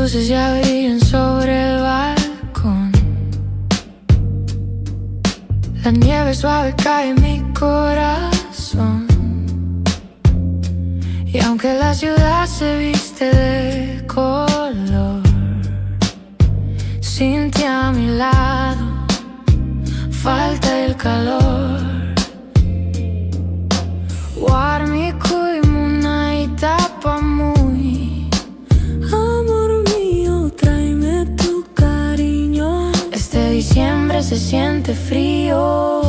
luces ya brillan sobre el balcón. La nieve suave cae en mi corazón. Y aunque la ciudad se viste de color, sin ti a mi lado falta el calor. Warmi kuimuna itapamui, amor mío, tráeme tu cariño. Este diciembre se siente frío.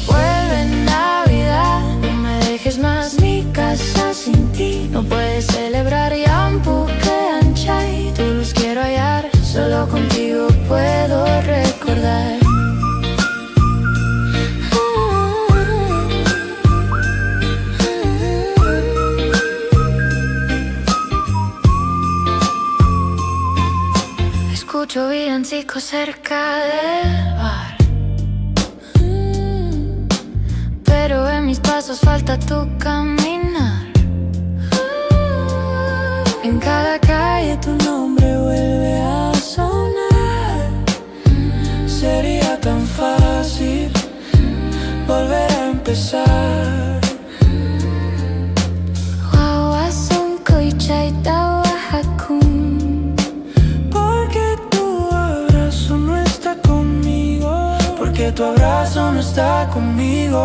Vuelve Navidad, no me dejes más mi casa sin ti. No puedes celebrar Yampuque Anchay. Tu luz quiero hallar, solo contigo puedo recordar. Escucho villancicos cerca del bar, pero en mis pasos falta tu caminar. En cada calle tu nombre vuelve a sonar. Sería tan fácil volver a empezar. Wawasonko y chaita Oaxacún, porque tu abrazo no está conmigo. Porque tu abrazo no está conmigo.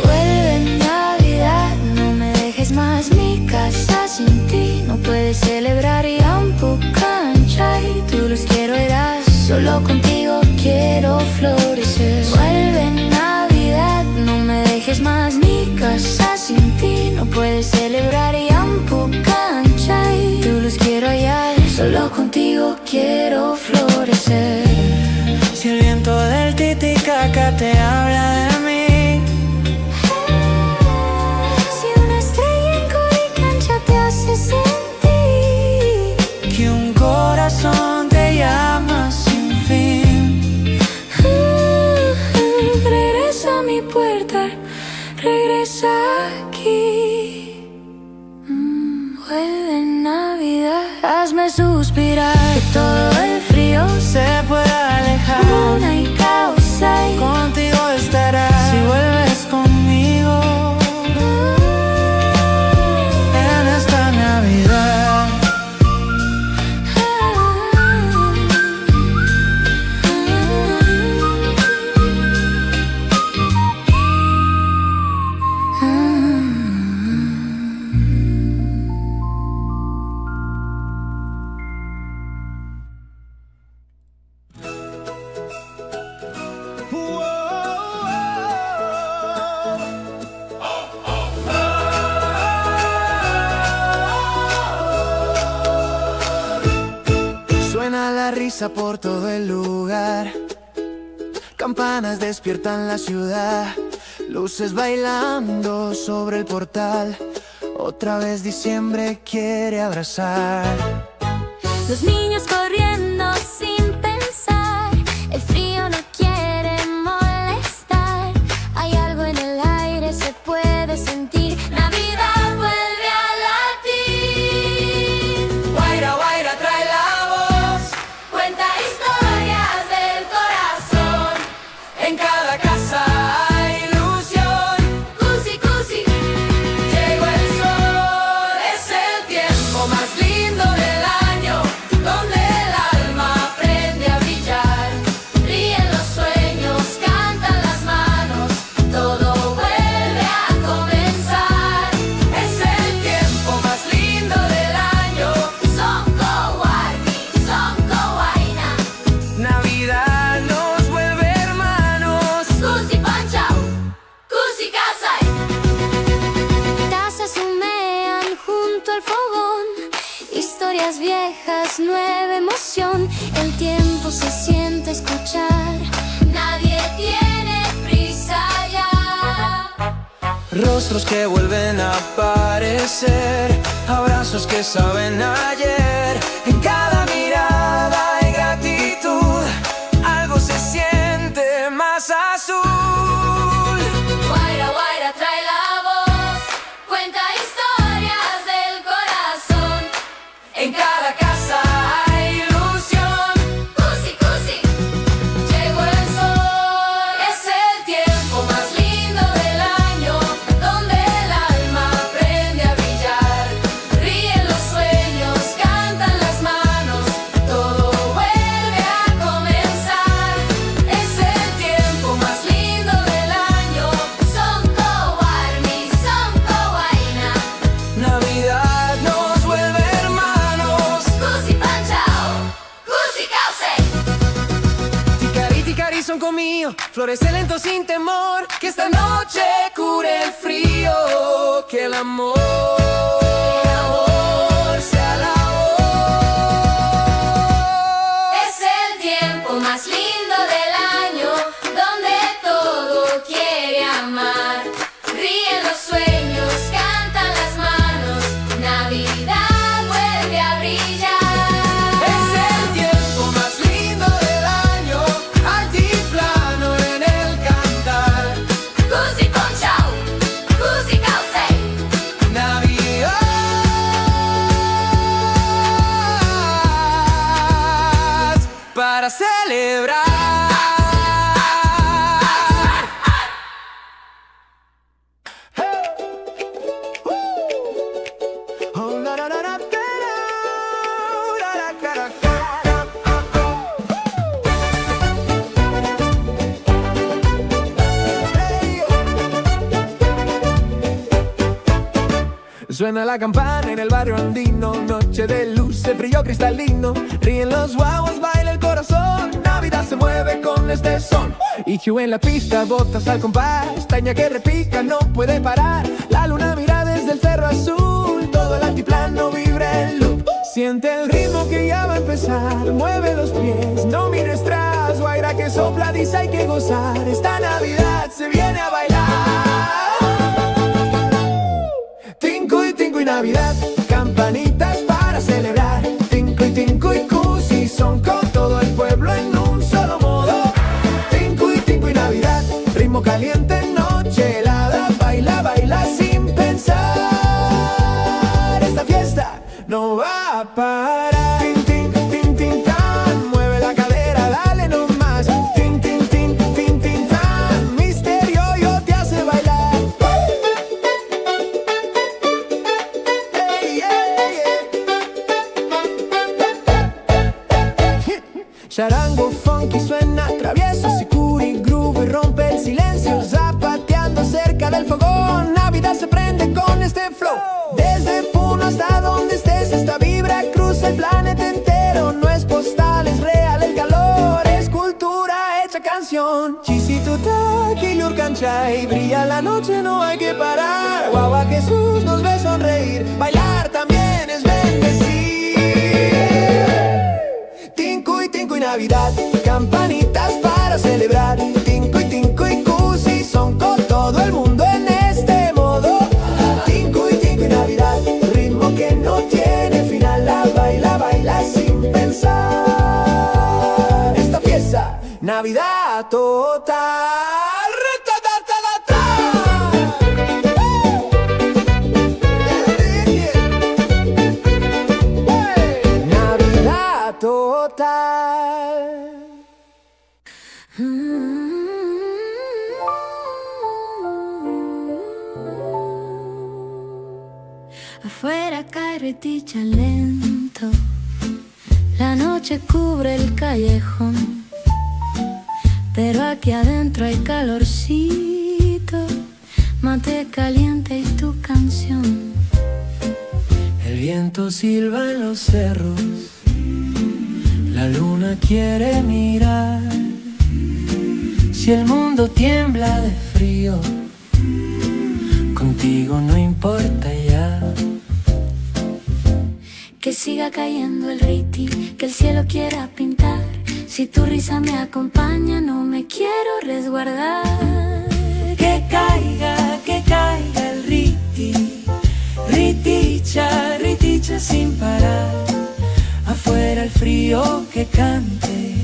Vuelve Navidad, no me dejes más mi casa sin ti. No puedes celebrar Yampuque Anchay. Tu luz quiero heredar, solo contigo quiero florecer. Vuelve Navidad, no me dejes más mi casa sin ti. No puedes celebrar Yampuque Anchay. Tu luz quiero hallar, solo contigo quiero florecer. Si el viento del Titicaca te habla de mí, si una estrella en Coricancha te hace sentir que un corazón te llama sin fin, regresa a mi puerta, regresa aquí. Vuelve Navidad, hazme suspirar, que todo el frío se pueda alejar. Una y causa y contigo estará. Si vuelves conmigo en esta Navidad. Suena la risa por todo el lugar, campanas despiertan la ciudad, luces bailando sobre el portal. Otra vez diciembre quiere abrazar. Los niños corriendo sin pensar, el frío no quiere molestar. Hay algo en el aire, se puede sentir. Navidad vuelve a latir. Guaira, guaira, trae la voz, Cuenta historias del corazón. en cada casa hay ilusión. Cusi, cusi, Llegó el sol, es el tiempo más lindo del año, donde el alma aprende a brillar. ríen los sueños, cantan las manos, todo vuelve a comenzar. Es el tiempo más lindo del año. Sonko Warmi, Sonko Waina, Navidad nos vuelve hermanos. Cusi Panchao, Cusi Kasai. Tazas humean junto al fogón, historias viejas, nueva emoción. El tiempo se siente escuchar, nadie tiene prisa ya. Rostros que vuelven a aparecer, abrazos que saben ayer. En cada mirada hay gratitud, algo se siente más azul. Guaira, guaira, trae la voz, cuenta historias del corazón. En cada casa mío, florece lento sin temor, que esta noche cure el frío, que el amor sea la voz. Es el tiempo más lindo del año, donde todo quiere amar. Ríen los sueños, cantan las manos, Navidad vuelve a brillar. Es el tiempo más lindo del año, altiplano en el cantar. Cusi con chau, cusi causei. Navidad para celebrar. Oh, la, la, la, la, la, la, la, la, la, la. Suena la campana en el barrio andino, noche de luces, frío cristalino. Ríen los guaguas, baila el corazón, Navidad se mueve con este son. Y Hugh en la pista, botas al compás, taña que repica, no puede parar. La luna mira desde el cerro azul, todo el altiplano vibra en loop. Siente el ritmo que ya va a empezar, mueve los pies, no mires atrás. Guaira que sopla, dice hay que gozar, esta Navidad se viene a bailar. Tinco y Navidad, campanitas para celebrar. Tinco y cusi son con todo el pueblo en un solo modo. Tinco y Navidad, ritmo caliente, noche helada. Baila, baila sin pensar. Esta fiesta no va a parar. Tin, tin, tin, tin, tan. Mueve la cadera, dale nomás. Tin, tin, tin, tin, tin, tan. Misterio yo te hace bailar. Charango funky suena travieso, sicuri groove rompe el silencio, zapateando cerca del fogón. Navidad se prende con este flow. Desde Puno hasta donde estés, esta vibra cruza el planeta entero. No es postal, es real el calor, es cultura hecha canción. Chisituta, Quillurcanchay, brilla la noche, no hay que parar. Guagua Jesús nos ve sonreír, bailar también es bendecir. Tinco y Navidad, campanitas para celebrar. Tinco y cusi son con todo el mundo en este modo. Tinco y Navidad, ritmo que no tiene final. La baila, baila sin pensar. Esta fiesta, Navidad total. Navidad total. Afuera cae reticha lento, la noche cubre el callejón, pero aquí adentro hay calorcito, mate caliente y tu canción. El viento silba en los cerros, la luna quiere mirar. Si el mundo tiembla de frío, contigo no importa ya. Que siga cayendo el riti, que el cielo quiera pintar. Si tu risa me acompaña, no me quiero resguardar. Que caiga el riti, riticha, riticha sin parar. Afuera el frío que cante,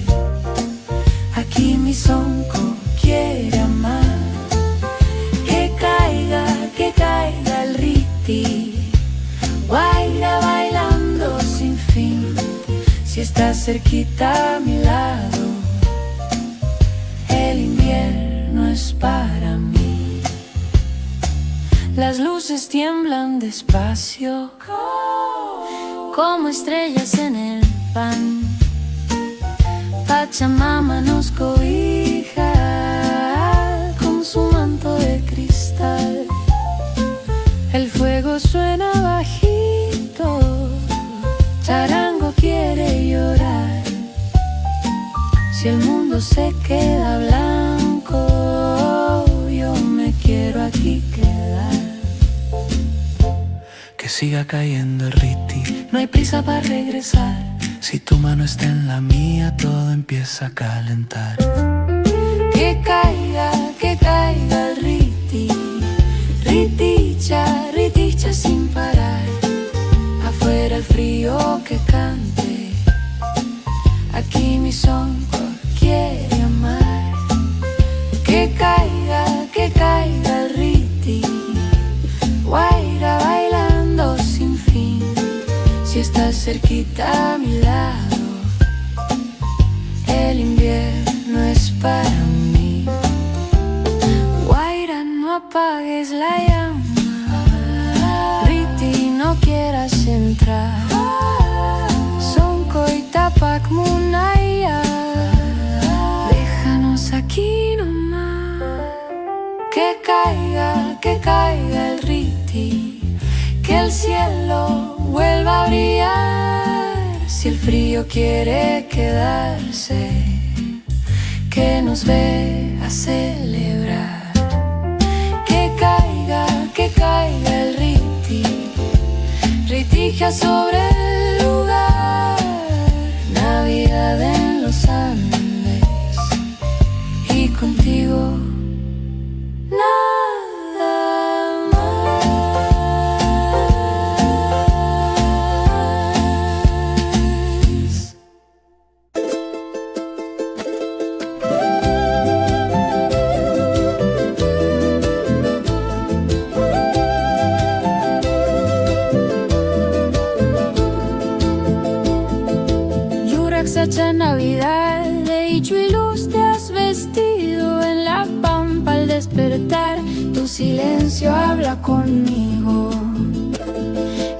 aquí mi sonco quiere amar. Que caiga el riti, guaira bailando sin fin. Si estás cerquita a mi lado, el invierno es para mí. Las luces tiemblan despacio, como estrellas en el pan. Pachamama nos cobija con su manto de cristal. el fuego suena bajito, charango quiere llorar. Si el mundo se queda blanco, yo me quiero aquí quedar. Que siga cayendo el riti, no hay prisa para regresar. Si tu mano está en la mía, todo empieza a calentar. Que caiga el riti, riticha, riticha sin parar. Afuera el frío que cante, aquí mi son quiere amar. Que caiga el riti, guaira bailando sin fin. Si estás cerquita a mi lado, el invierno es para mí. Guaira, no apagues la llama, riti, no quieras entrar. Sonko y Tapak Munaya, déjanos aquí nomás. Que caiga el riti, que el cielo vuelva a brillar. Si el frío quiere quedarse, que nos ve a celebrar. Que caiga el riti, ritija sobre el lugar. Navidad en los Andes, y contigo nada más. Sacha Navidad, de dicho y luz te has vestido en la pampa al despertar. Tu silencio habla conmigo,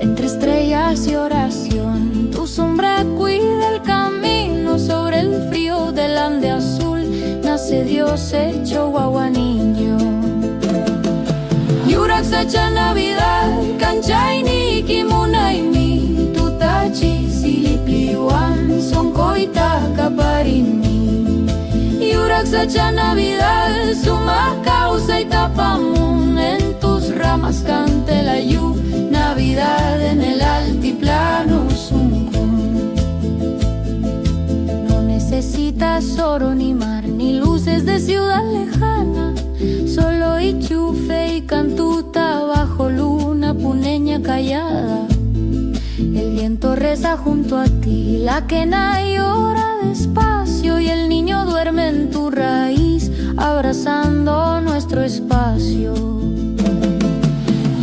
entre estrellas y oración. Tu sombra cuida el camino sobre el frío del Ande azul. Nace Dios hecho guagua niño. Yurak Sacha Navidad, Kanchaini Kimunaimi, Tutachi Silipliwan, Sonko y Takaparini. Yurak Sacha Navidad, suma causa y tapamun. En tus ramas cante la yu, Navidad en el altiplano Suncún. No necesitas oro ni mar, ni luces de ciudad lejana. Solo Ichufe y Cantuta bajo luna puneña callada. El viento reza junto a ti, la quena llora despacio y el niño duerme en tu raíz, abrazando nuestro espacio.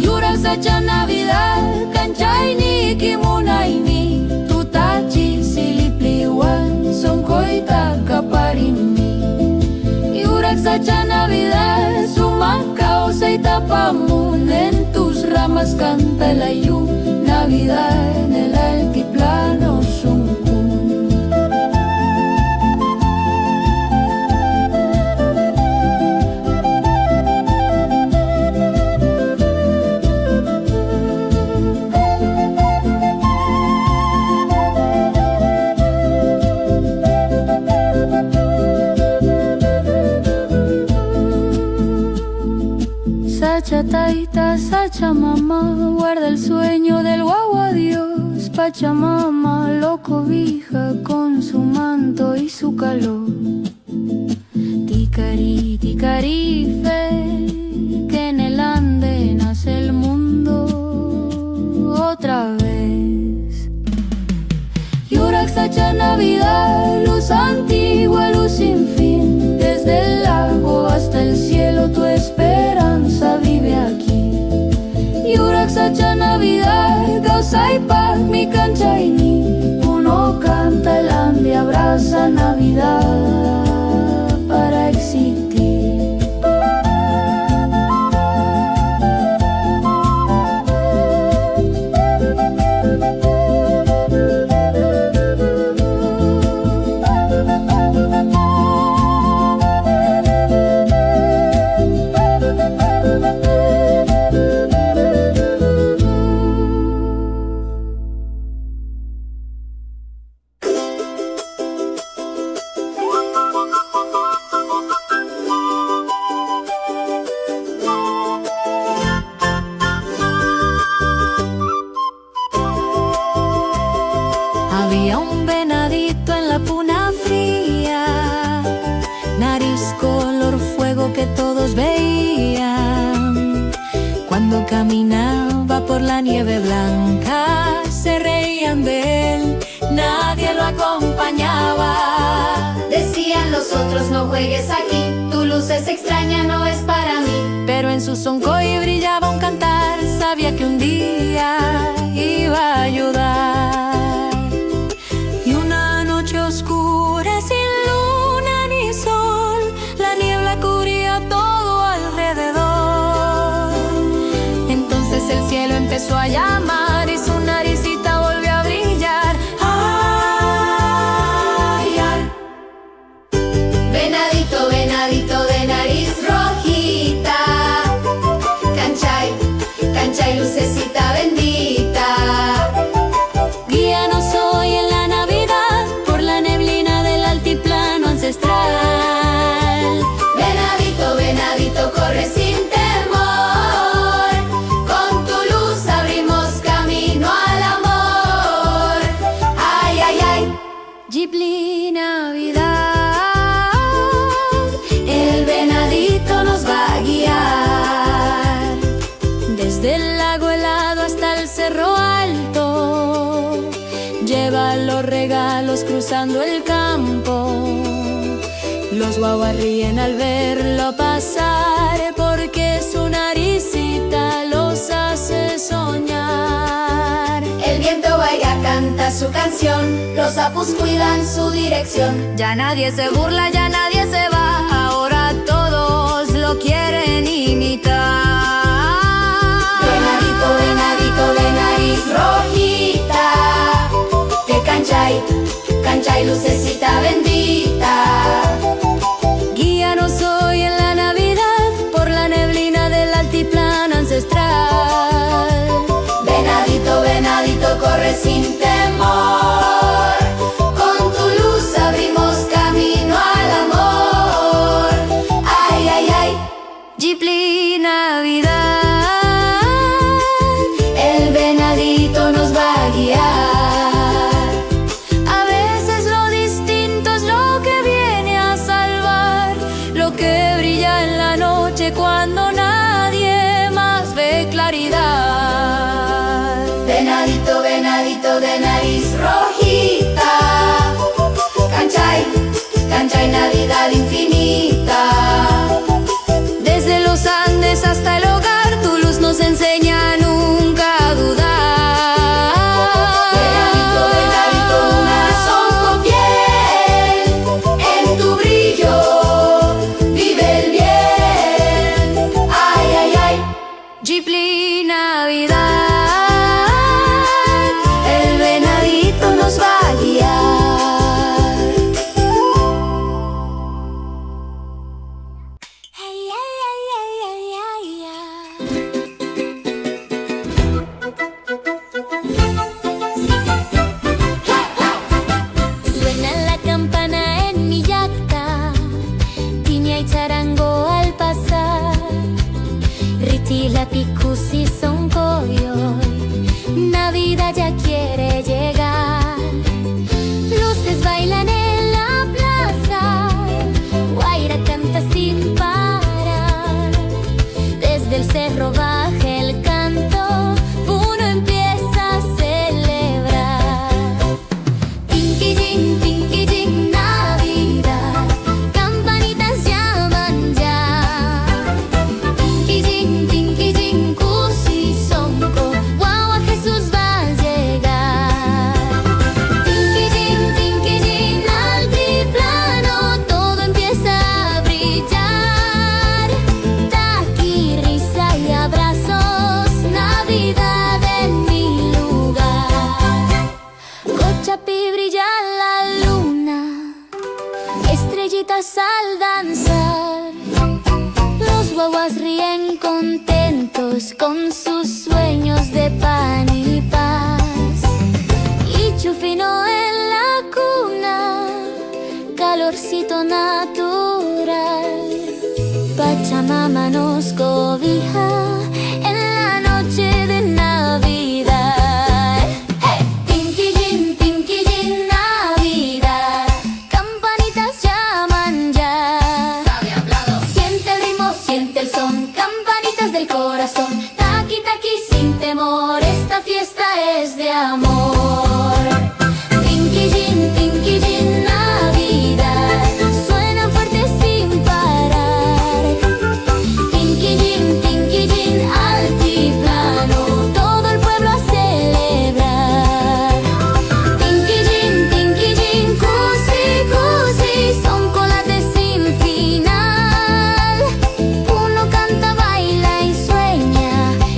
Yurak Sacha Navidad, Kanchaini Kimunaini, Tutachi Silipliwan, Sonko y Takaparini. Yurak Sacha Navidad, suma causa y tapamun. En tus ramas canta el ayú, Navidad en el altiplano Suncún. Sacha taita, Sacha mamá, guarda el sueño del guagua Dios. Pachamama lo cobija con su manto y su calor. Ticari, ticarife, que en el Ande nace el mundo otra vez. Yurak Sacha Navidad, luz antigua, luz sin fin. Desde el lago hasta el cielo tu esperanza vive aquí. Yurak Sacha Navidad, causa y paz mi Kanchaini. Uno canta el Ande, abraza Navidad para existir. caminaba por la nieve blanca. Se reían de él, nadie lo acompañaba. Decían los otros: no juegues aquí, tu luz es extraña, no es para mí. Pero en su soncoy brillaba un cantar, sabía que un día iba a ayudar. Y una noche oscura, sin luna ni sol, la niebla cubría todo alrededor. Entonces el cielo empezó a llamar y su naricita volvió a brillar. ¡Ay, ay! Venadito, venadito de nariz rojita, cancha y lucecita bendita. Guíanos hoy en la Navidad por la neblina del altiplano ancestral. Venadito, venadito, corre sin temor, con tu luz abrimos camino al amor. Ay, ay, ay. Ghibli Navidad, el venadito nos va a guiar desde el lago helado hasta el cerro alto. Lleva los regalos cruzando el campo. Los guaguas ríen al verlo pasar, porque su naricita los hace soñar. El viento baila, canta su canción, los sapos cuidan su dirección. Ya nadie se burla, ya nadie se va, ahora todos lo quieren imitar. Venadito, venadito de nariz rojita, que cancha y lucecita bendita. Guíanos hoy en la Navidad por la neblina del altiplano ancestral. Venadito, venadito, corre sin temor, con tu luz abrimos camino al amor. Ay, ay, ay. Ghibli Navidad, El venadito nos va a guiar. a veces lo distinto es lo que viene a salvar, lo que brilla en la noche cuando nadie más ve claridad. Venadito, venadito de nariz rojita, cancha y Navidad infinita. Desde los Andes hasta el hogar, tu luz nos enseña a nunca a dudar. Venadito, venadito, un corazón fiel, en tu brillo vive el bien. Ay, ay, ay. Ghibli Navidad, el venadito nos va a guiar. Hey, ay, ay, ay, ay, ay, ay. Suena la campana en mi yacta, tiña y charango al pasar. Riti la picusi son coyoy, Navidad ya quiere llegar. Luces bailan en la plaza, Guaira canta sin parar. Desde el cerro baja el canto, uno empieza a celebrar. Tinky jing, Navidad, campanitas llaman ya. Tinky jing, cusi sonco, guagua Jesús va a llegar. Tinky jing, altiplano, todo empieza a brillar. Taqui, risa y abrazos, Navidad en mi lugar. Cochapi brilla la luna, estrellitas al danzar. Los guaguas ríen contentos con sus sueños de pan y paz. Y chufino en la cuna, calorcito natural. Pachamama nos cobija en la noche de Navidad. Hey, Tinky jing, Navidad, campanitas llaman ya. Siente el ritmo, siente el son, campanitas del corazón. Taqui, taqui. amor. Tinky Jin, Navidad, suena fuerte sin parar. Tinky Jin, altiplano, todo el pueblo a celebrar. Tinky Jin, cusi, son colates sin final. Uno canta, baila y sueña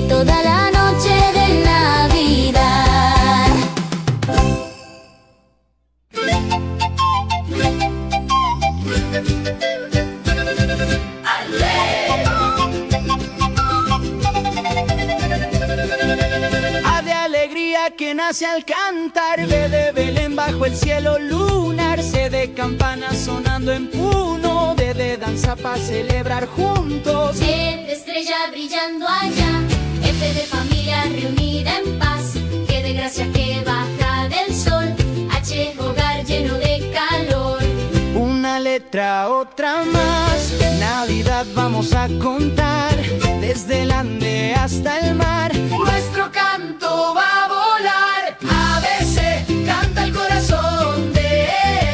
toda la noche de Navidad. Ave alegría que nace al cantar, ve de Belén bajo el cielo lunar, C de campanas sonando en Puno, D de danza para celebrar juntos. E de estrella brillando allá, F de familia reunida en paz, G de gracia que baja del sol, H hogar lleno de calor. Una letra, otra más, Navidad vamos a contar, desde el Ande hasta el mar. Nuestro canto va a volar, A, B, C, canta el corazón, D,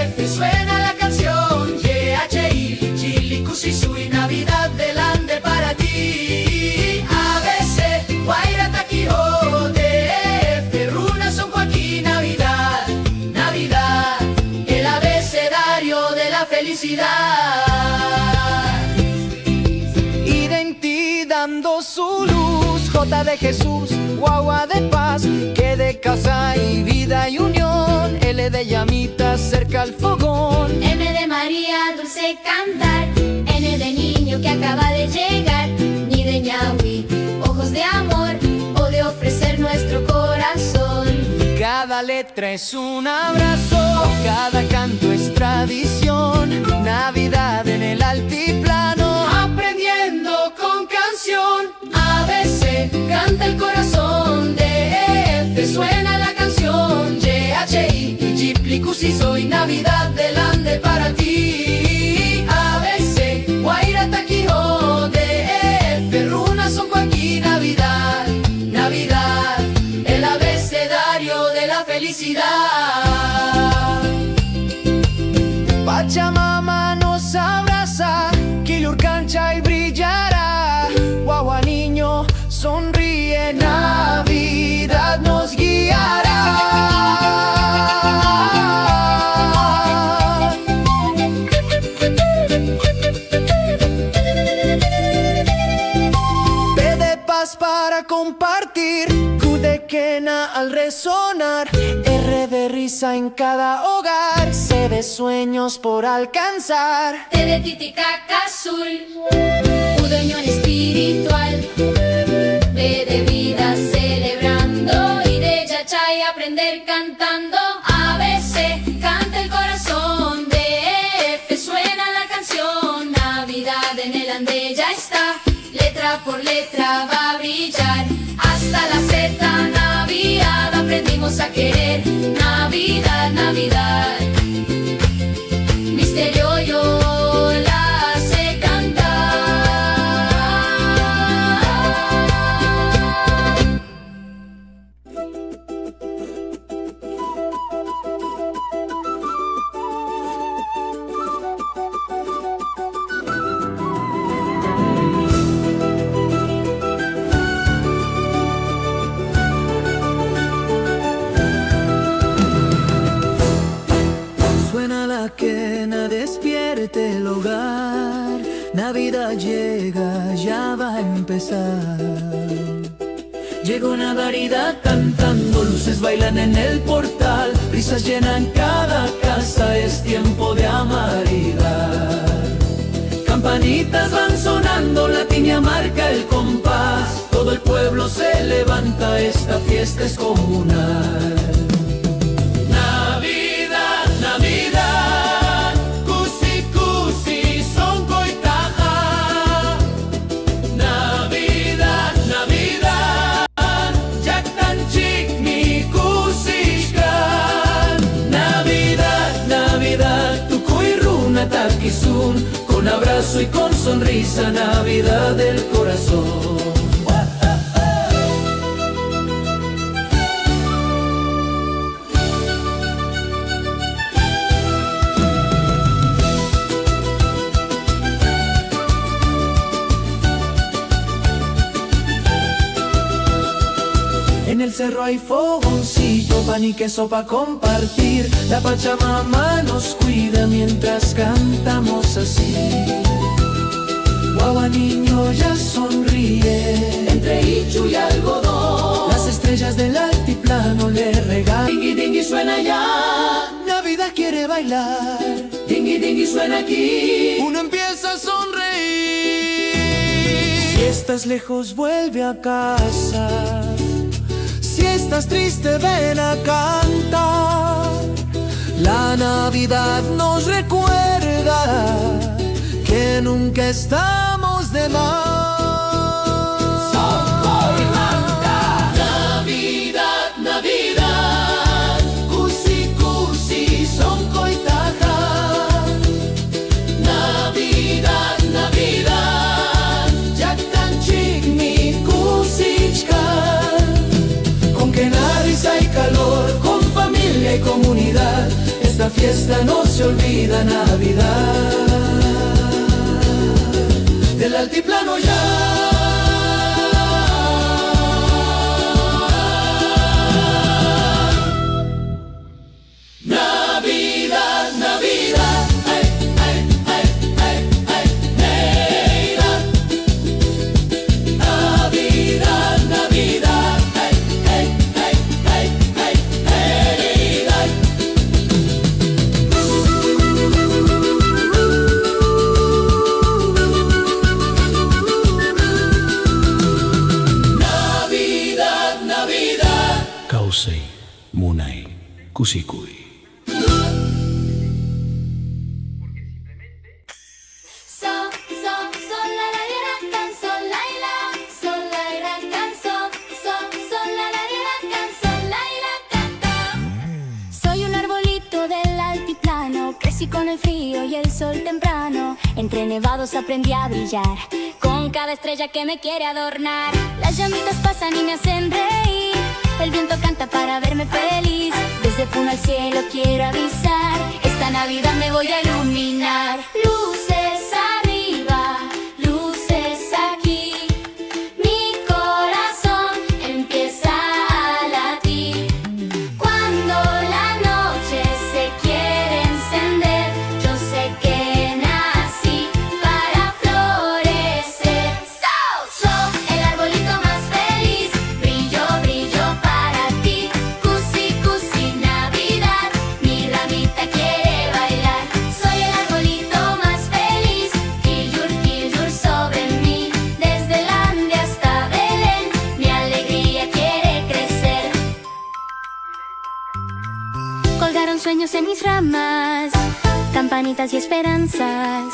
F, suena la canción, Y, H, I, Chili, Cusi, Sui, Navidad del Ande para ti. A, B, C, Guaira, Taquijo, D, F, Runa, Son Joaquín, Navidad, Navidad, el abecedario de la felicidad. Dando su luz, J de Jesús, guagua de paz, que de casa y vida y unión, L de llamitas cerca al fogón, M de María, dulce cantar, N de niño que acaba de llegar, Ni de ñahui, ojos de amor, O de ofrecer nuestro corazón. cada letra es un abrazo, cada canto es tradición, Navidad en el altiplano, aprendiendo con canción. A, B, C, canta el corazón, D, F, suena la canción, Y, H, I, Chipli, Cusi, soy Navidad del Ande para ti. A, B, C, Guaira, Taquijo, D, F, Runa, Son Joaquín, Navidad, Navidad, el abecedario de la felicidad. Pachamama nos abraza, Quilurcancha y brillará, guagua niño sonríe, Navidad nos guiará. P de paz para compartir, Q de quena al resonar, R de risa en cada hogar, C de sueños por alcanzar, T de Titicaca azul, U de unión espiritual, B de vida celebrando, I de yachay aprender cantando. A, B, C, canta el corazón, D, F, suena la canción, Navidad en el Ande ya está, letra por letra va a brillar, hasta la Z, Navidad, aprendimos a querer, Navidad, Navidad. Misterio yo la sé cantar. Suena la quena, despierte el hogar, Navidad llega, ya va a empezar. Llegó Navidad cantando, luces bailan en el portal, risas llenan cada casa, es tiempo de amaridad. Campanitas van sonando, la tiña marca el compás, todo el pueblo se levanta, esta fiesta es comunal. Navidad, Navidad, Cusi, Cusi, son coitaja. Navidad, Navidad, Yaktanchik, mi Cusishkan. Navidad, Navidad, Tukuy, Runa, Takizun, con abrazo y con sonrisa, Navidad del corazón. cerro hay fogoncito, pan y queso pa' compartir. La Pachamama nos cuida mientras cantamos así. Guagua niño ya sonríe, entre Ichu y algodón. Las estrellas del altiplano le regalan. Dingui dingui suena ya, Navidad quiere bailar. Dingui dingui suena aquí, uno empieza a sonreír. Si estás lejos vuelve a casa, si estás triste ven a cantar. La Navidad nos recuerda que nunca estamos de más. Navidad, Navidad, kusi kusi son koitaja. Navidad, Navidad, yaktanchik mi kusichka. Con que risa y calor, con familia y comunidad, esta fiesta no se olvida. Navidad del altiplano ya. Navidad, Navidad, ay, ay, ay, ay, ay, Navidad. Navidad, Navidad, ay, ay, ay, ay, ay, Navidad. Navidad, Navidad. Kausei, Munai, Kusikui. Sol, la, ra, can, sol, la, sol, la, ra, can, sol, la, ra, can, sol, la, can, Soy un arbolito del altiplano, crecí con el frío y el sol temprano. Entre nevados aprendí a brillar, con cada estrella que me quiere adornar. Las llamitas pasan y me hacen reír, el viento canta para verme feliz. Desde Puno al cielo quiero avisar, esta Navidad me voy a iluminar. Luces arriba, luces aquí, mi corazón empieza a latir. Cuando la noche se quiere encender, yo sé que nací para florecer. El arbolito más feliz, brillo, brillo para ti. Cusi, cusi, Navidad, mi ramita quiere bailar. Soy el arbolito más feliz, Kiljur, Kiljur sobre mí. Desde el Ande hasta Belén, mi alegría quiere crecer. Colgaron sueños en mis ramas, campanitas y esperanzas.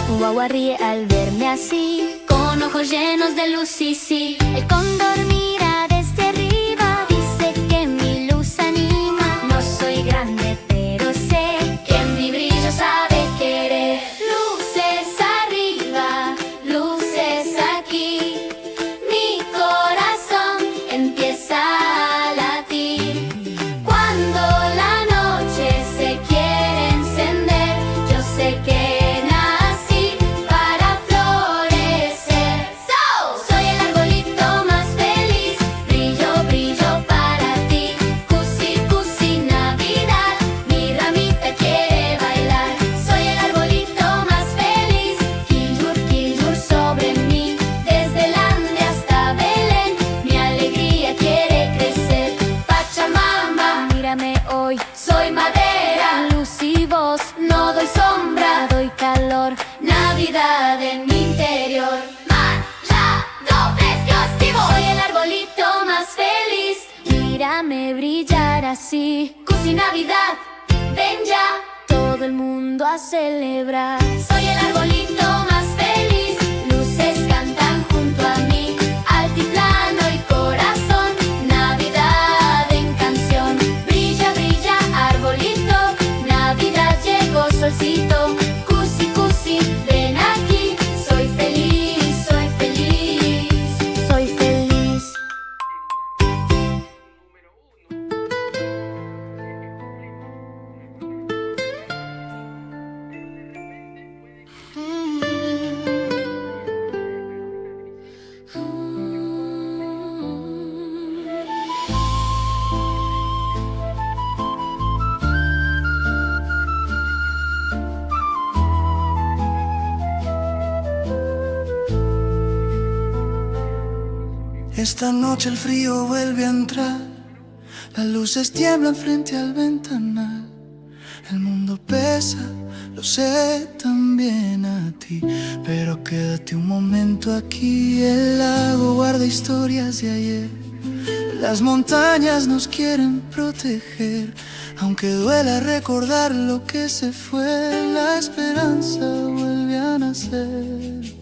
Un guagua ríe al verme así, con ojos llenos de luz, sí, sí. El cóndor mira desde arriba, dice que mi luz anima. No soy grande, pero sé que mi brillo sabe querer. Luces arriba, luces aquí, mi corazón empieza a latir. Cuando la noche se quiere encender, yo sé que nací para florecer. Soy el arbolito más feliz, brillo, brillo para ti. Cusi, cusi, Navidad, mi ramita quiere bailar. Soy el arbolito más feliz, Kiljur, Kiljur sobre mí. Desde el Ande hasta Belén, mi alegría quiere crecer. Pachamama, mírame hoy, soy madera, luz y voz. No doy sombra, doy calor. Navidad en mi interior. Soy el arbolito más feliz, mírame brillar así. Cusi, Navidad, ven ya, todo el mundo a celebrar. Soy el arbolito más feliz, luces cantan junto a mí. Altiplano y corazón, Navidad en canción. Brilla, brilla, arbolito, Navidad llegó solcito. Cusi, cusi, ven aquí, soy feliz, soy feliz, soy feliz. Esta noche el frío vuelve a entrar, las luces tiemblan frente al ventanal. El mundo pesa, lo sé también a ti, pero quédate un momento aquí. El lago guarda historias de ayer, las montañas nos quieren proteger. Aunque duela recordar lo que se fue, la esperanza vuelve a nacer.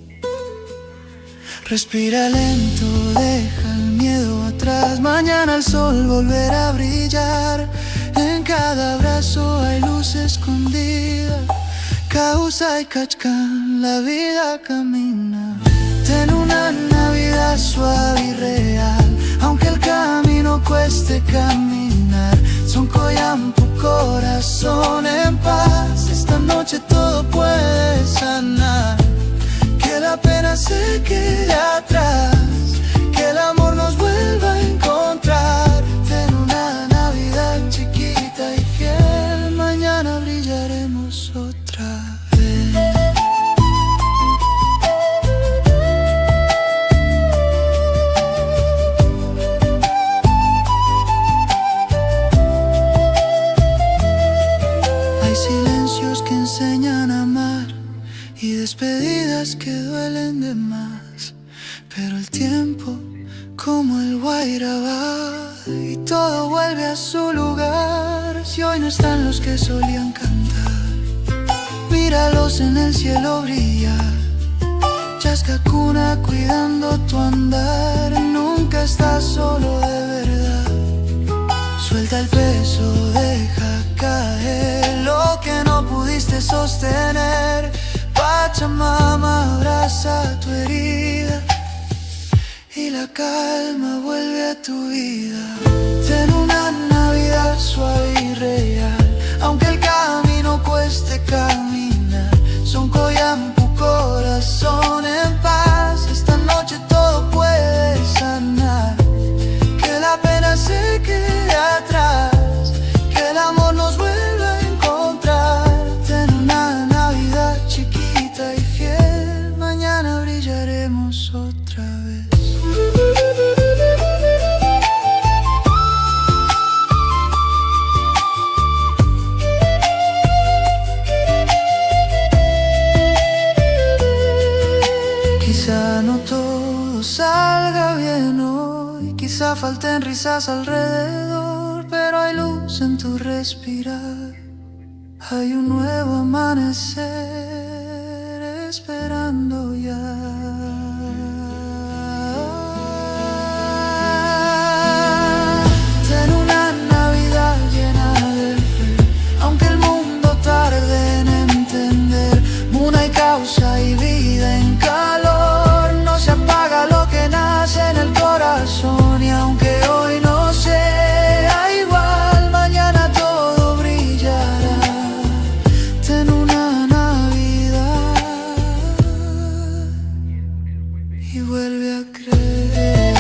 Respira lento, deja el miedo atrás. Mañana el sol volverá a brillar. En cada abrazo hay luz escondida. Causa y Cachcán, la vida camina. Ten una Navidad suave y real, aunque el camino cueste caminar. Soncoyampu, corazón en paz. Esta noche todo puede sanar. Que la pena se quede atrás, que el amor nos vuelva a encontrar. Ten una Navidad chiquita y fiel, mañana brillaremos otra vez. Hay silencios que enseñan a amar y despedidas que duelen de más, pero el tiempo como el Guaira va y todo vuelve a su lugar. Si hoy no están los que solían cantar, míralos en el cielo brillar. Chascacuna cuidando tu andar, nunca estás solo de verdad. Suelta el peso, deja caer lo que no pudiste sostener. Pachamama abraza tu herida y la calma vuelve a tu vida. Ten una Navidad suave y real, aunque el camino cueste caminar. Soncoyampu, corazón en paz. Esta noche todo puede sanar. Que la pena se quede atrás, que el amor nos vuelva a encontrar. Ten una Navidad chiquita y fiel, mañana brillaremos otra vez. Quizá no todo salga bien hoy, quizá falten risas alrededor, pero hay luz en tu respirar. Hay un nuevo amanecer esperando ya. Ten una Navidad llena de fe, aunque el mundo tarde en entender. Muna y causa y vida en calor, no se apaga lo que nace en el corazón. Y aunque hoy no sea igual, mañana todo brillará. Ten una Navidad y vuelve a creer.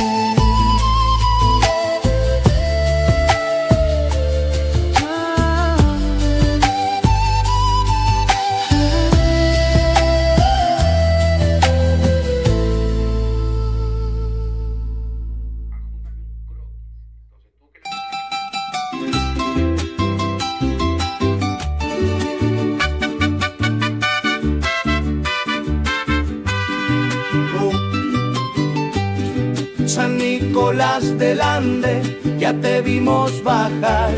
San Nicolás del Ande, ya te vimos bajar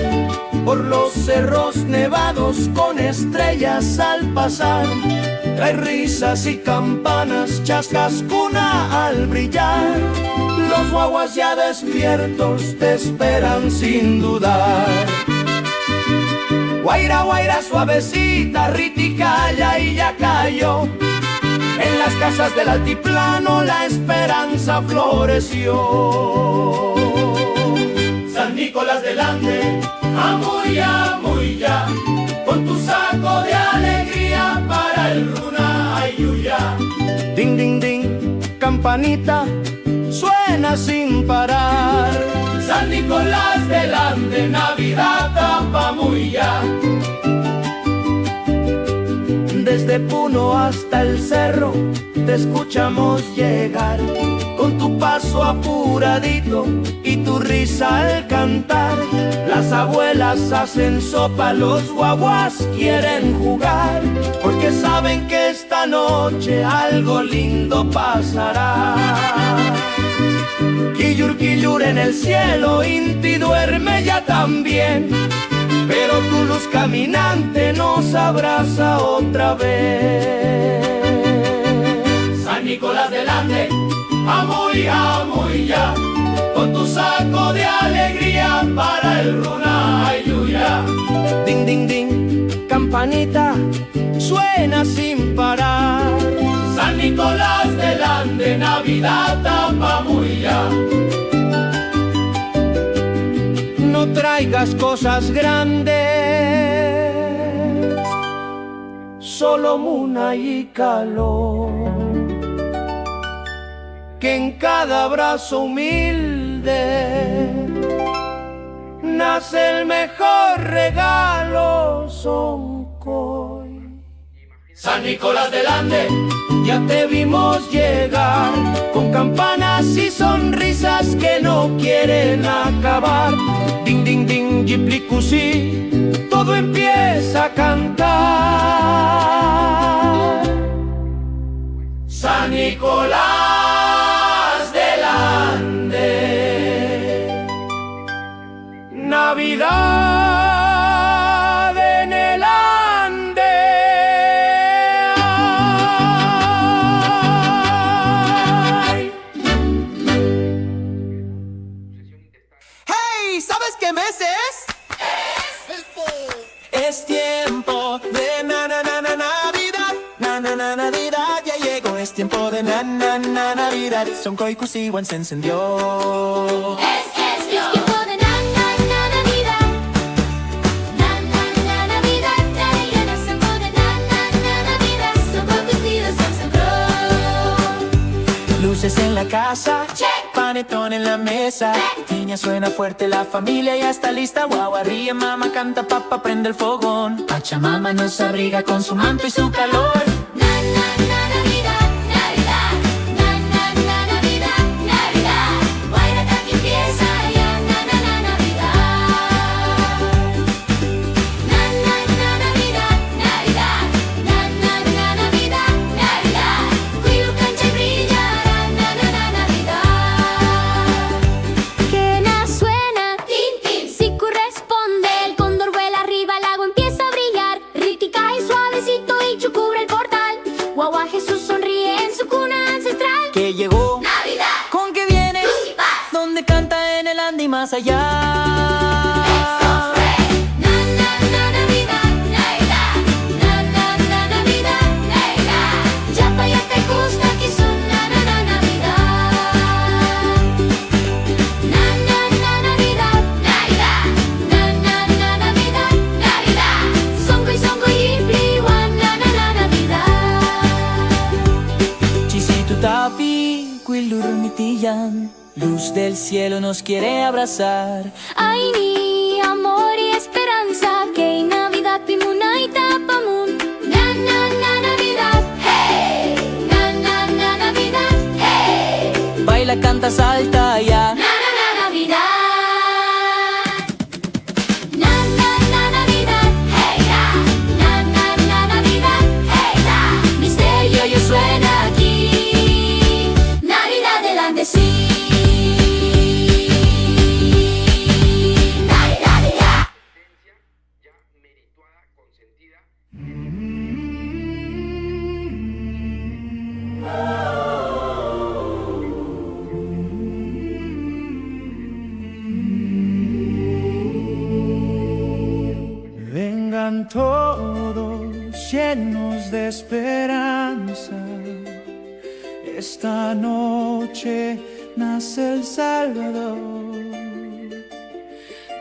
por los cerros nevados con estrellas al pasar. Trae risas y campanas, Chascacuna al brillar. Los guaguas ya despiertos te esperan sin dudar. Guaira, guaira suavecita, riticaya y ya cayó. En las casas del altiplano la esperanza floreció. San Nicolás del Ande, amuya, amuya, con tu saco de alegría para el runa ayuya. Ding, ding, ding, campanita, suena sin parar. San Nicolás del Ande, Navidad tapamuya. Desde Puno hasta el cerro te escuchamos llegar con tu paso apuradito y tu risa al cantar. Las abuelas hacen sopa, los guaguas quieren jugar, porque saben que esta noche algo lindo pasará. Quillur, quillur en el cielo, Inti duerme ya también, pero tu luz caminante nos abraza otra vez. San Nicolás del Ande, amuy, amuy ya, con tu saco de alegría para el Runa Ayuya. Ding, ding, ding, campanita, suena sin parar. San Nicolás del Ande, Navidad tapamuya. No traigas cosas grandes, solo muna y calor, que en cada abrazo humilde nace el mejor regalo, Soncoy. San Nicolás del Ande, ya te vimos llegar, con campanas y sonrisas que no quieren acabar. Ding, ding, ding, yiplicusi, todo empieza a cantar. San Nicolás del Ande, Navidad en el Ande. Ay. ¡Hey! ¿Sabes qué mes es? Es tiempo de Navidad, Navidad, ya llegó, es tiempo de Navidad. Soncoy Cusiwan se encendió. Es tiempo de Navidad. Navidad, Navidad, tiempo de Navidad. Soncoy Cusiwan se sembró. Luces en la casa, Check. panetón en la mesa, niña suena fuerte, la familia ya está lista. Guagua ríe, mamá canta, papá prende el fogón. Pachamama nos abriga con su manto y su calor. Navidad, Navidad, Navidad, Navidad. Guairata que empieza ya, Navidad. Navidad, Navidad, Navidad, Navidad. Cuido cancha y brillará, Navidad. Quena suena, tin, tin. Siku responde, el cóndor vuela arriba, el lago empieza a brillar. Riti cae suavecito y Chu cubre el portal. Guagua Jesús sonríe en su cuna ancestral. Que llegó, Navidad, con que viene, luz y paz. donde canta en el Ande y más allá. Navidad, Navidad, Navidad, Navidad. Yapa yaka gusta que son Navidad. Navidad, Navidad, Navidad. Songo y Ipliwan, Navidad. Chisitu tapi, quillurmitiyan, luz del cielo nos quiere abrazar. Ay, ni amor y esperanza, que en Navidad pimuna y tapamun. Navidad, hey. Navidad, hey. Baila, canta, salta ya. Navidad. Navidad, hey da. Navidad, hey da. Misterio yo suena aquí. Navidad delante sí. Navidad ya. Vengan todos llenos de esperanza. Esta noche nace el Salvador.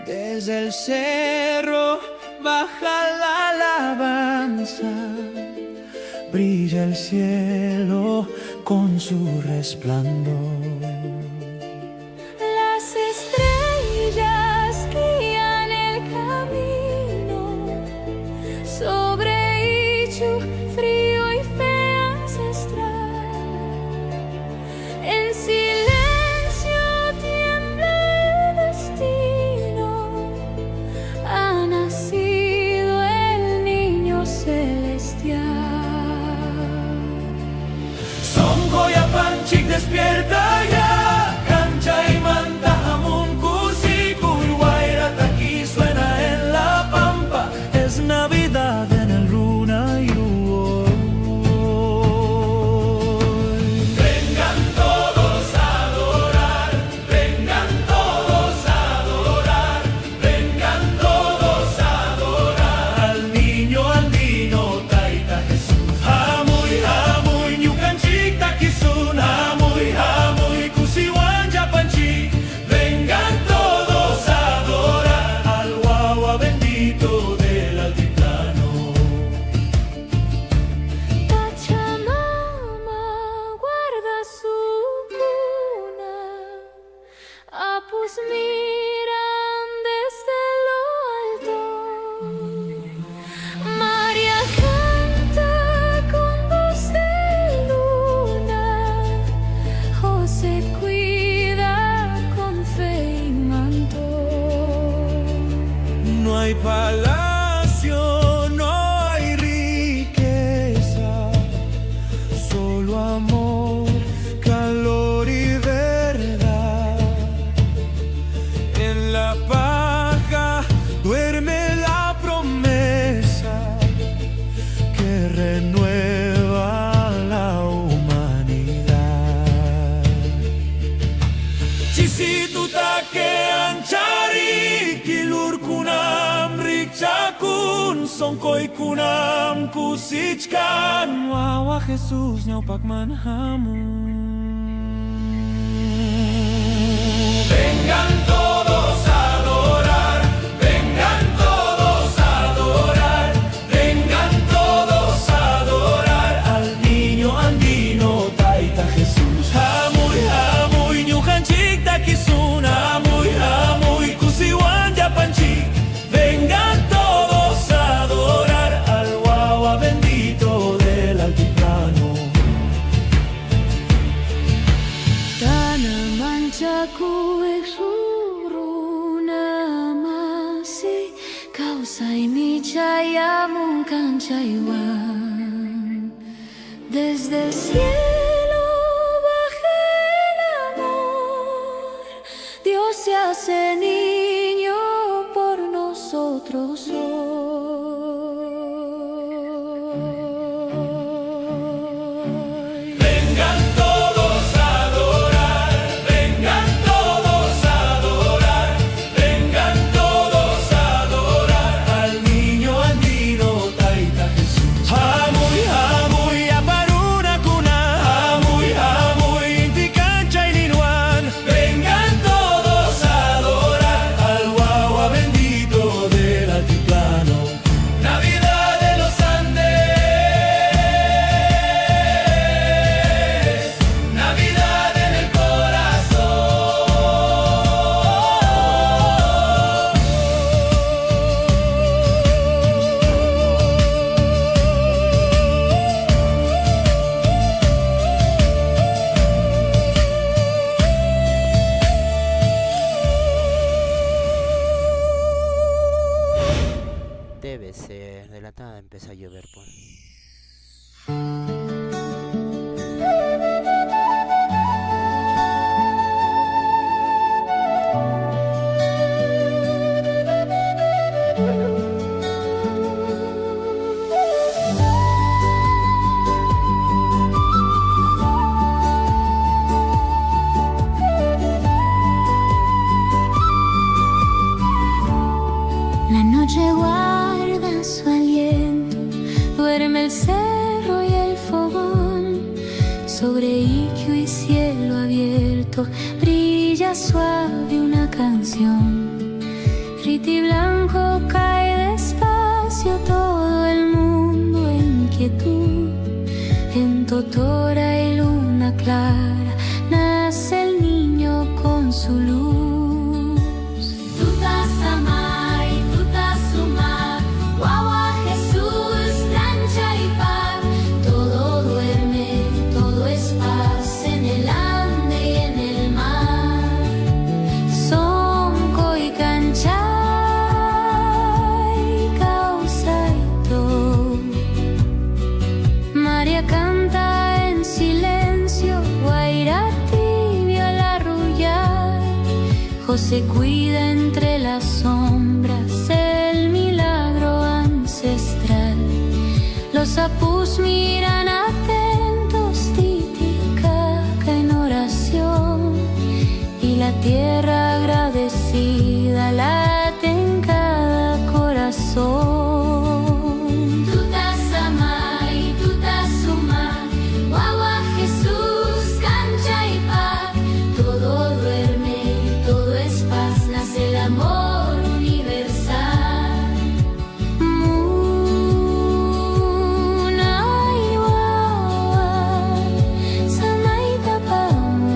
Desde el cerro baja la alabanza. Brilla el cielo con su resplandor. Las estrellas guían el camino sobre Ichu, frío y fe ancestral. En silencio hay palacio, no hay riqueza, solo amor, calor y verdad. En la paja duerme la promesa que renueva la humanidad. Chisitu takean chari kilur kunam rikchakun songkoy kunam kusichkan wawa Jesus nyau pakmanhamu. Vengan todos a adorar, vengan todos a adorar, vengan todos a adorar al niño andino Taita Jesús. Hamuy, hamuy, ñujanchik takisun, hamuy, hamuy, kusiwan yapanchik. Vengan todos a adorar al guagua bendito del altiplano. Tana manchaku exuruna masi causa y michaya muncanchaywan. Desde el cielo baja el amor, Dios se hace niño por nosotros hoy. Vengan todos a adorar, vengan todos a adorar, vengan todos a adorar al niño andino Taita Jesús. Hamuy, hamuy, aparuna kuna, hamuy, hamuy, inti cancha y linuan. Vengan todos a adorar al guagua bendito del altiplano. Navidad de los Andes, Navidad en el Debe ser, de la nada empieza a llover, pues. La noche guarda su aliento, duerme el cerro y el fogón. Sobre Iquio y cielo abierto brilla suave una canción. Riti blanco cae despacio, todo el mundo en quietud. En totora y luna clara nace el niño con su luz. Tutasamay, tutasumay, guagua Jesús, trancha y paz. Todo duerme, todo es paz en el ande y en el mar. Sonco y canchay, causa y todo. María canta en silencio, Guaira tibia al arrullar. José cuida entre las sombras el milagro ancestral. Los apus miran atentos, Titicaca en oración. Y la tierra agradecida late en cada corazón. Tutasamay, tutasumay, guagua Jesús, cancha y paz. Todo duerme, todo es paz, nace el amor universal. Munay guagua, samay tapamuy.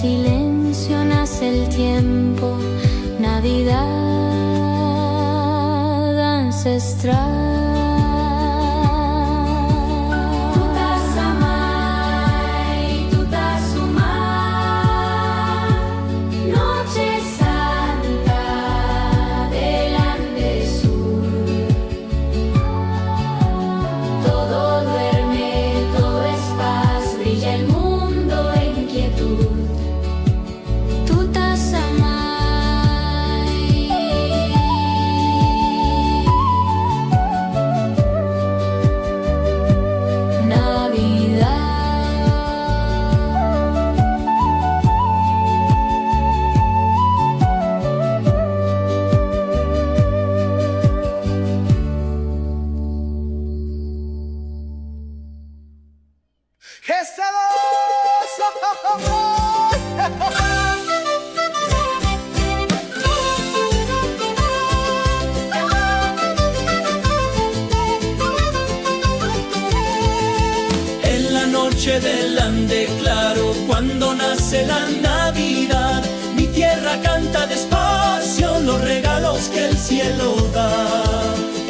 silencio nace el tiempo, Navidad ancestral. En la noche del ande claro, cuando nace la Navidad, mi tierra canta despacio los regalos que el cielo da.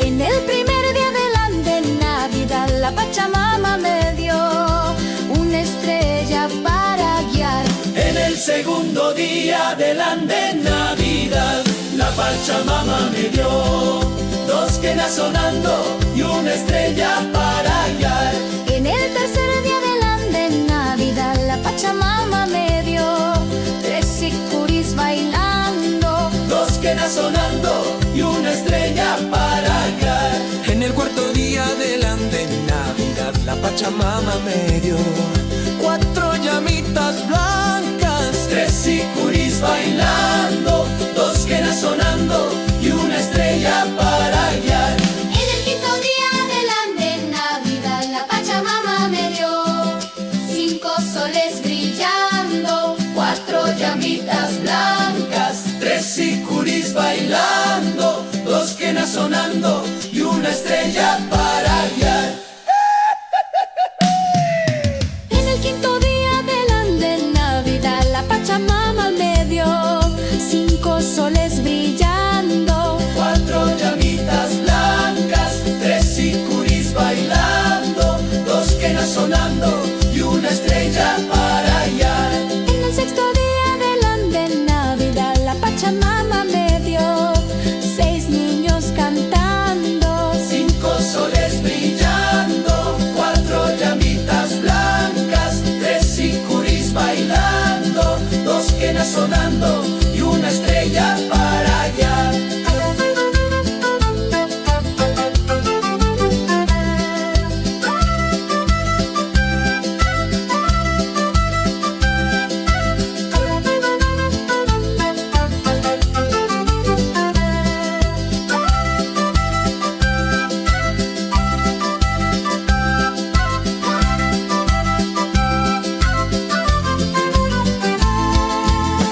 En el primer día del ande Navidad, la Pachamama me dio una estrella para guiar. En el segundo día del ande Navidad, la Pachamama me dio dos quenas sonando y una estrella para guiar. En el tercer día del ande Navidad, la Pachamama me dio tres sicuris bailando, Dos quenas sonando y una estrella para guiar. En el cuarto día del ande Navidad, la Pachamama me dio cuatro llamitas blancas, Tres sicuris bailando, dos quenas sonando y una estrella para guiar. En el quinto día del ande Navidad, la Pachamama me dio cinco soles brillando, Cuatro llamitas blancas, tres sicuris bailando, dos quenas sonando y una estrella para guiar. En el quinto día del ande Navidad, la Pachamama me dio cinco soles brillando, Cuatro llamitas blancas, tres sicuris bailando, dos quenas sonando y una estrella para guiar. en el sexto día del ande Navidad, la Pachamama me dio seis niños cantando, Cinco soles brillando, cuatro llamitas blancas, tres sicuris bailando, dos quenas sonando y una estrella para guiar.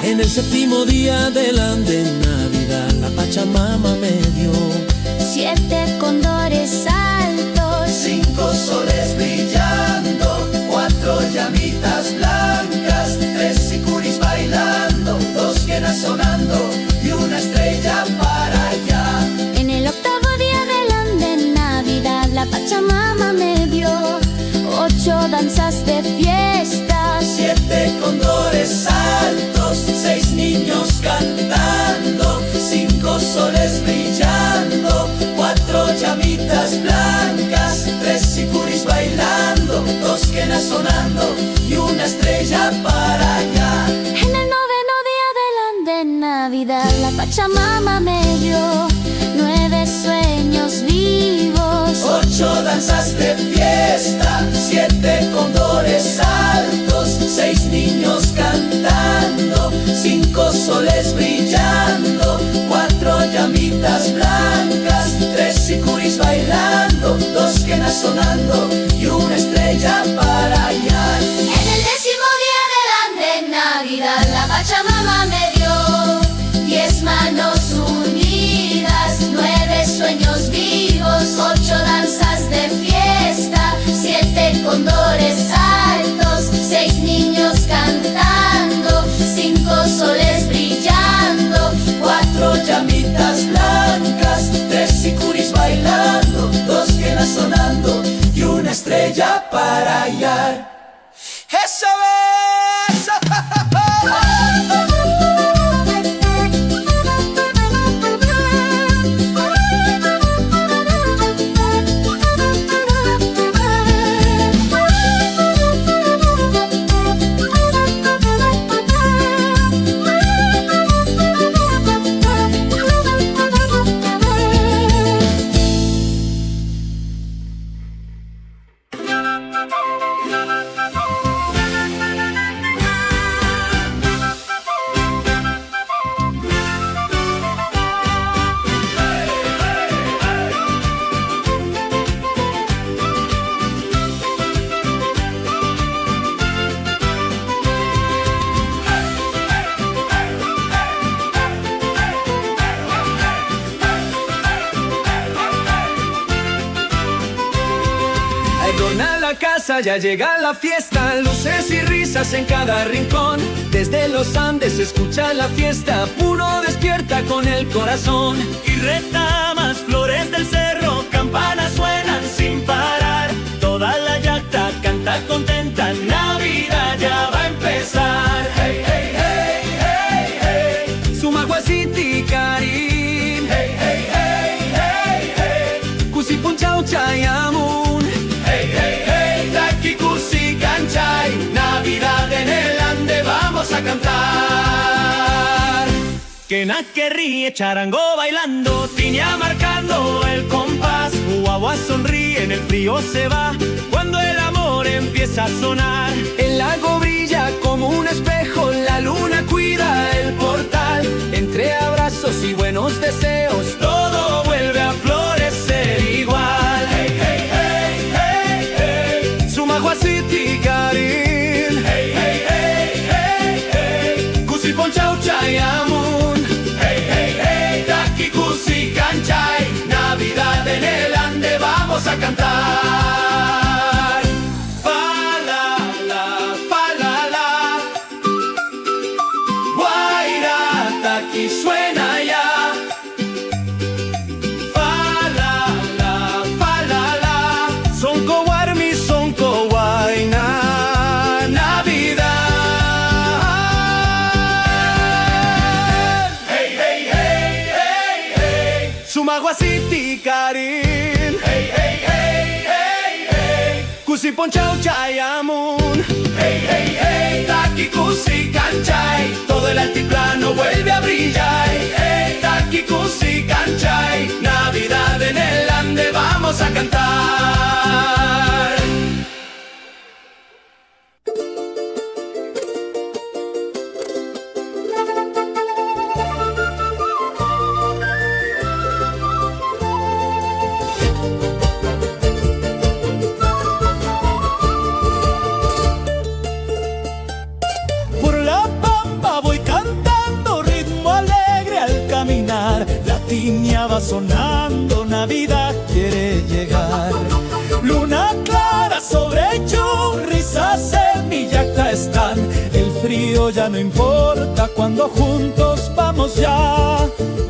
En el séptimo día del ande Navidad, la Pachamama me dio siete cóndores altos, cinco soles brillando, cuatro llamitas blancas, tres sicuris bailando, dos quenas sonando y una estrella para allá. en el octavo día del ande Navidad, la Pachamama me dio ocho danzas de fiesta, Siete cóndores altos, seis niños cantando, cinco soles brillando, cuatro llamitas blancas, tres sicuris bailando, dos quenas sonando y una estrella casa ya llega la fiesta, luces y risas en cada rincón. Desde los Andes se escucha la fiesta, uno despierta con el corazón. Y retamas, flores del cerro, campanas suenan sin parar. Toda la yacta canta contenta, Navidad ya va a empezar. Hey, hey, hey, hey, hey, Sumaguaciti Karim. Hey, hey, hey, hey, hey, Kusipunchau Chayamun. Hey, hey, hey, Taki Kusi Kanchay, Navidad en el Ande vamos a cantar. Quena que ríe, charango bailando, tiña marcando el compás. Guagua sonríe, en el frío se va, cuando el amor empieza a sonar. El lago brilla como un espejo, la luna cuida el portal. Entre abrazos y buenos deseos, todo vuelve a florecer igual. hey, hey, hey, hey, hey, Sumaguaciti Karim. Hey, hey, hey, hey, hey, Kusipunchau Chayamun. hey, hey, hey, Taki Kusi Kanchay, Navidad en el Ande vamos a cantar. Fa la la, Guaira, Taki suena ya. fa la la, Sonko warmi, sonko waina, Navidad. Hey, hey, hey, hey, hey, Sumaguaciti Karim. hey, hey, hey, hey, hey, Kusipunchau Chayamun. hey, hey, hey, Taki Kusi Kanchay, todo el altiplano vuelve a brillar. Hey, Taki Kusi Kanchay, Navidad en el Ande vamos a cantar. Por la pampa voy cantando, ritmo alegre al caminar. La tiña va sonando, Navidad quiere llegar. Luna clara sobre risas en mi yacta están. El frío ya no importa cuando juntos vamos ya.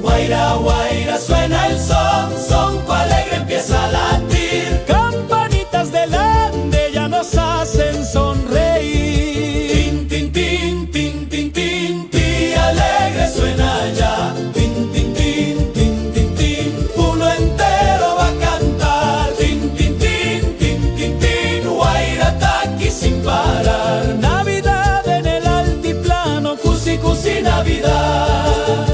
Guaira, guaira, suena el son, sonco alegre empieza a latir. Campanitas del Ande ya nos hacen sonreír. Tin, tin, tin, tin, tin, tin, tin, alegre suena ya. Tin, tin, tin, tin, tin, tin, uno entero va a cantar. Tin, tin, tin, tin, tin, tin, guaira, Taki sin parar. Navidad en el altiplano, Kusi, kusi, Navidad.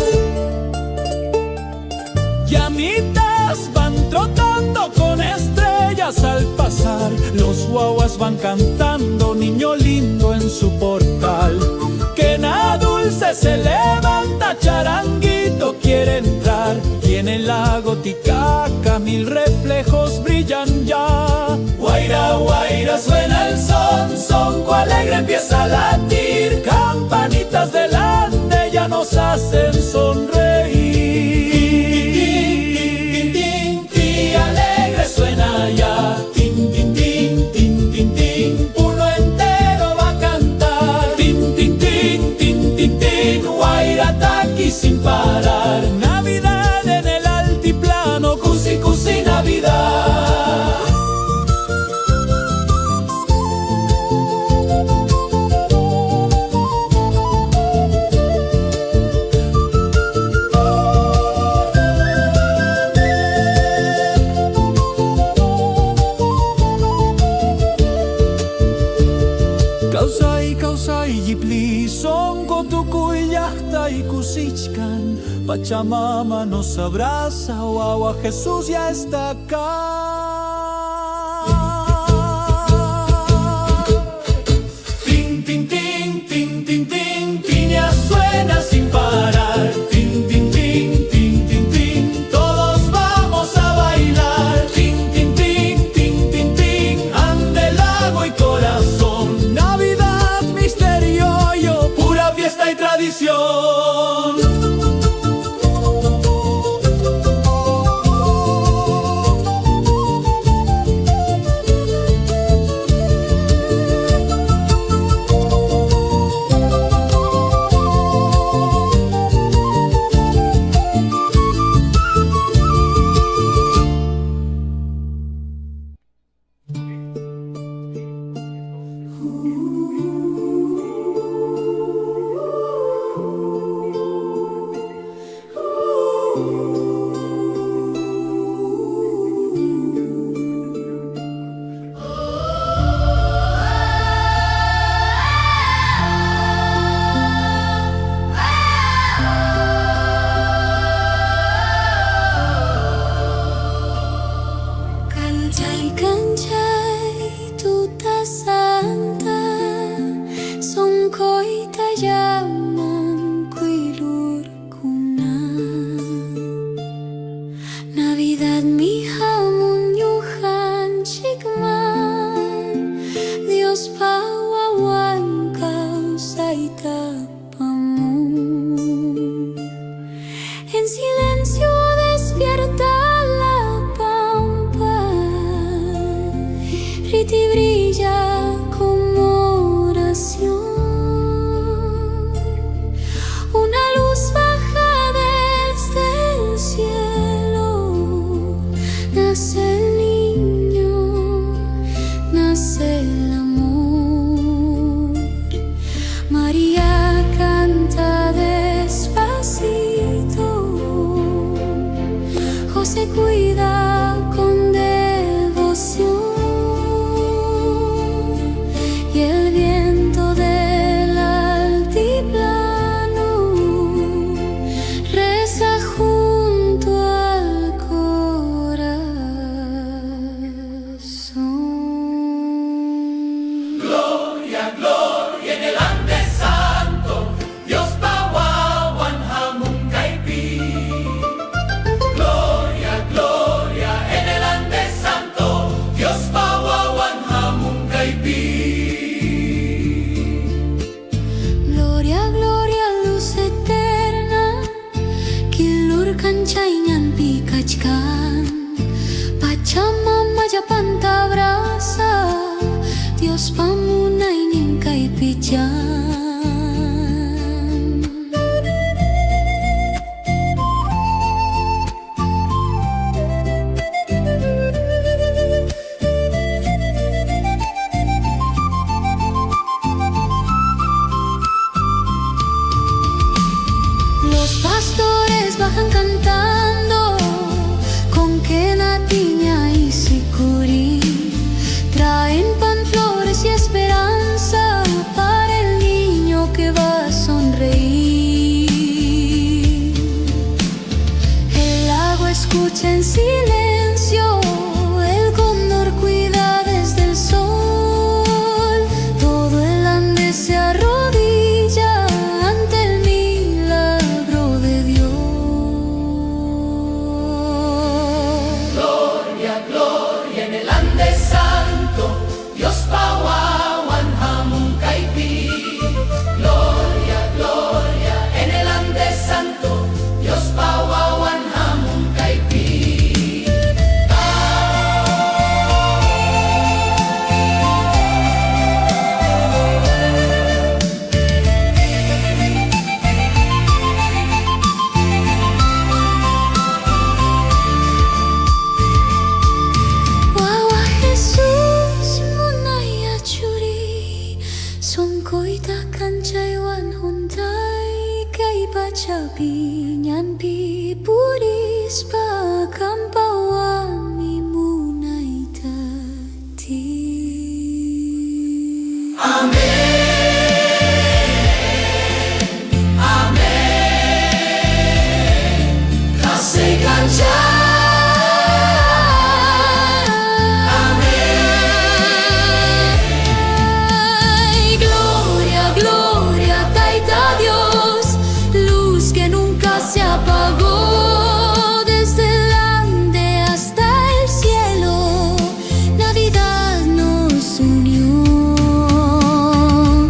llamitas van trotando con estrellas al pasar. Los guaguas van cantando, niño lindo en su portal. Quena dulce se levanta, charanguito quiere entrar. Y en el lago Titicaca mil reflejos brillan ya. Guaira, guaira, suena el son, sonco alegre empieza a latir. Campanitas del Ande ya nos hacen sonreír. Y alegre suena ya. Tin, tin, tin, tin, tin, tin, uno entero va a cantar. Tin, tin, tin, tin, tin, tin, guaira, Taki sin parar. Navidad en el altiplano, Kusi, kusi, Navidad. Kausai yipli songo tukuy llaqta y kusichkan. Pachamama nos abraza, Guagua Jesús ya está acá. Tin, tin, tin, tin, tin, tin, tiña suena sin parar. Tin, tin, tin, tin, tin, tin, todos vamos a bailar. Tin, tin, tin, tin, tin, tin, ande, lago y corazón. Navidad, misterio, Pura fiesta y tradición. llaman kuilurkuna. Navidad mi hamun yuhan chikman, Dios pawawan kausaita pamu. En silencio despierta la pampa, Riti brilla como oración. Una luz baja desde el cielo, nace el niño, nace el amor. María canta despacito, José cuida con devoción, y el viento del altiplano reza junto al corazón. Gloria, gloria en el Andes Santo, Dios pawawan hamunkaipi. Gloria, gloria en el Andes Santo, Dios pawawan hamunkaipi. Gloria, gloria, luz eterna, kilurkan chayngan pikachkan, Pachamama japanta abraza, Dios pamunay ning kay pijan. Los pastores bajan cantando con quena, piña y sicuri. Traen pan, flores y esperanza para el niño que va a sonreír. El lago escucha en silencio, el cóndor cuida desde el sol. Todo el Andes se arrodilla ante el milagro de Dios. Gloria, gloria en el Andes Santo, Dios pawawan hamunkaipi. Gloria, gloria en el Andes Santo, Dios pawawan hamunkaipi. Wawa Jesus munaya churi, songkoy takan chaywan huntay kay pachapi nyan pipuris pakampawami munay tati. Kasay kancha. Ay, gloria, gloria, Taita Dios, luz que nunca se apagó desde el Ande hasta el cielo. Navidad nos unió.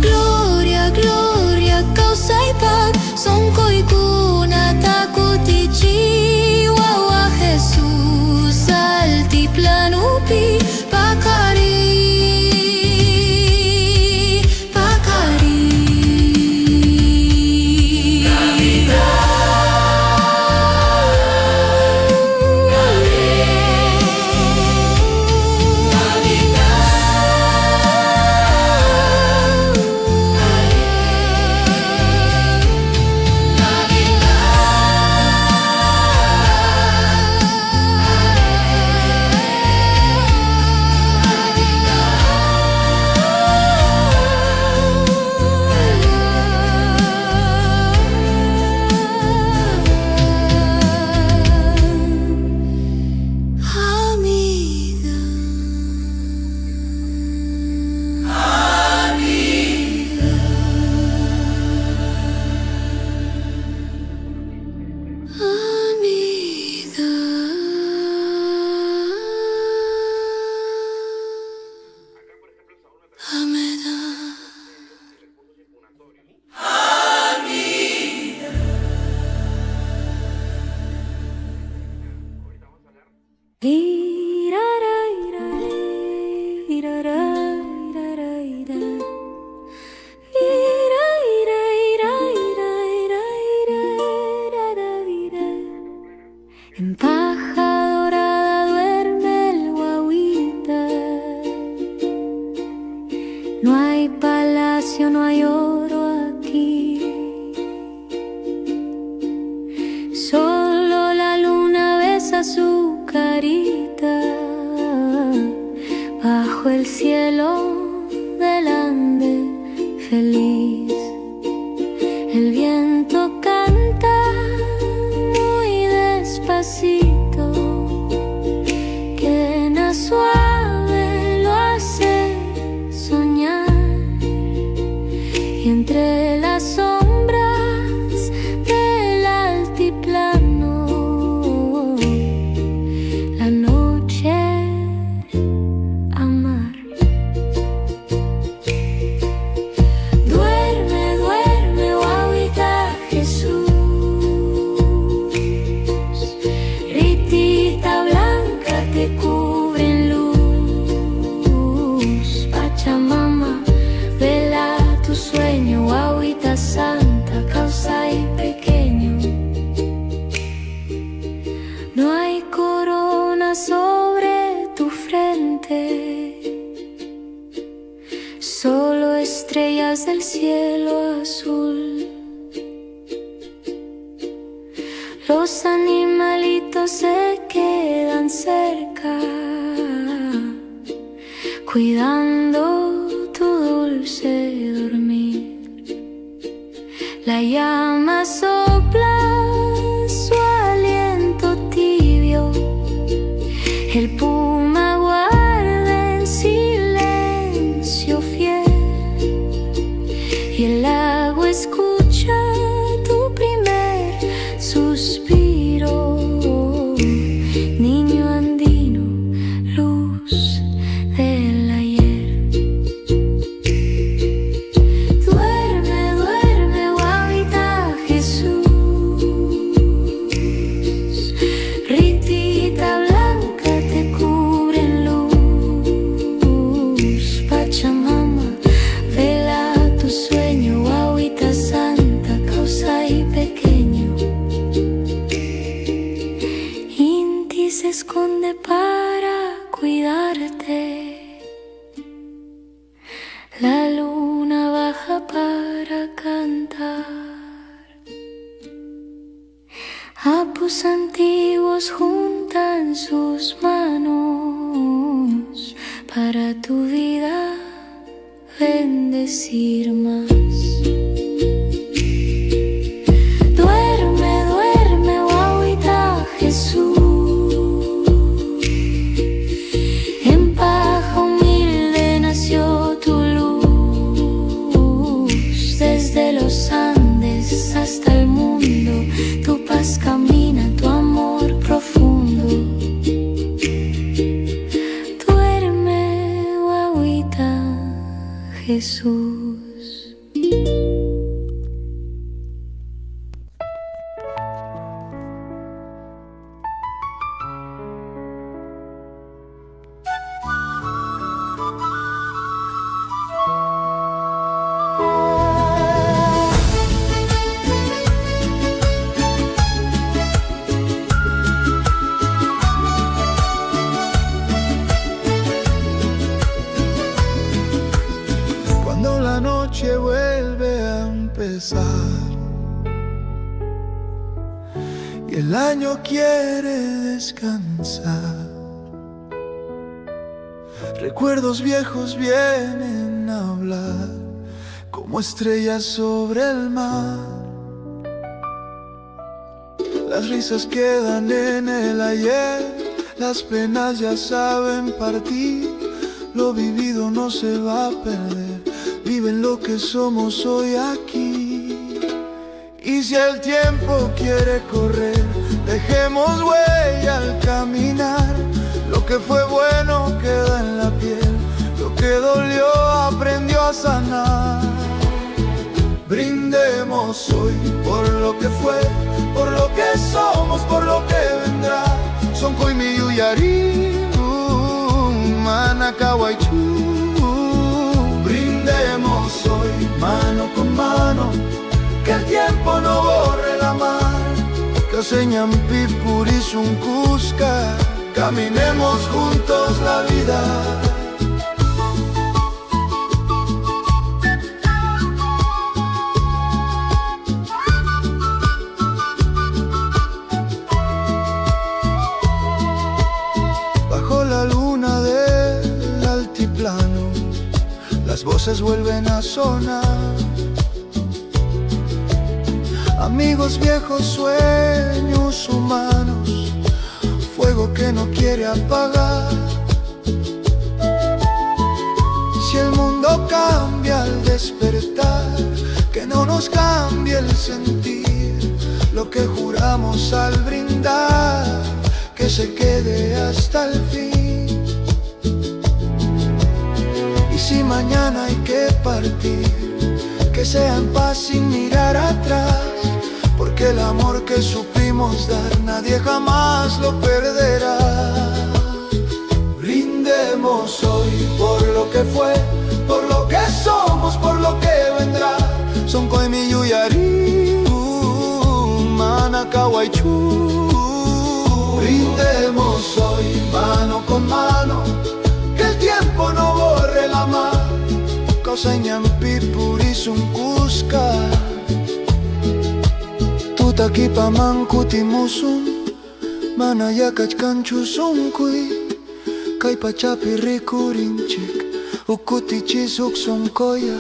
Gloria, gloria, causa y paz, son coicuna, takutichi, wawa Jesús, altiplanupi, pacari, pacari. El viento canta muy despacito, que na suave lo hace soñar. Y entre las sombras del altiplano, la noche amar. Duerme, duerme, guaguita Jesús. Ritita blanca te cubre en luz. Pachamama, vela tu sueño, guaguita santa, causa y pequeño. No hay corona sobre tu frente, solo estrellas del cielo azul. Los animalitos se quedan cerca, cuidando tu dulce dormir. La llama sopla su aliento tibio, el puma guarda en silencio fiel, y el lago escucha tu primer suspiro. Niño andino, luz del ayer. Duerme, duerme, guaguita Jesús. Ritita blanca te cubre en luz. Pachamama, vela tu sueño, guaguita santa, causa y pequeño. Inti se esconde para cuidarte. La luna baja para cantar. Apus antiguos juntan sus manos para tu vida bendecir más. Duerme, duerme, guaguita Jesús. En paja humilde nació tu luz. Desde los Andes hasta el mundo, tu paz camina, tu amor profundo. Duerme, guaguita Jesús. Cuando la noche vuelve a empezar y el año quiere descansar, recuerdos viejos vienen a hablar como estrellas sobre el mar. Las risas quedan en el ayer, las penas ya saben partir. Lo vivido no se va a perder, viven lo que somos hoy aquí. Y si el tiempo quiere correr, dejemos huella al caminar. Lo que fue bueno queda en la piel, lo que dolió aprendió a sanar. Brindemos hoy por lo que fue, por lo que somos, por lo que vendrá. Son Coimi Yuyari, Manacawaichu. Brindemos hoy mano con mano, que el tiempo no borre la mar. Caseñampi Purisun Cusca, caminemos juntos la vida. Bajo la luna del altiplano, las voces vuelven a sonar. amigos viejos, sueños humanos, fuego que no quiere apagar. Si el mundo cambia al despertar, que no nos cambie el sentir, lo que juramos al brindar, que se quede hasta el fin. Y si mañana hay que partir, que sea en paz sin mirar atrás, porque el amor que supimos dar nadie jamás lo perderá. Brindemos hoy por lo que fue, por lo que somos, por lo que vendrá. Son mi yuyari, manacawaichu. Brindemos hoy mano con mano, que el tiempo no borre la mar. Causa ñampi purisun cusca, tutaki paman kutimusun, manayakach kanchusun kui, kay pachapi rikurinchik, ukutichis son koya.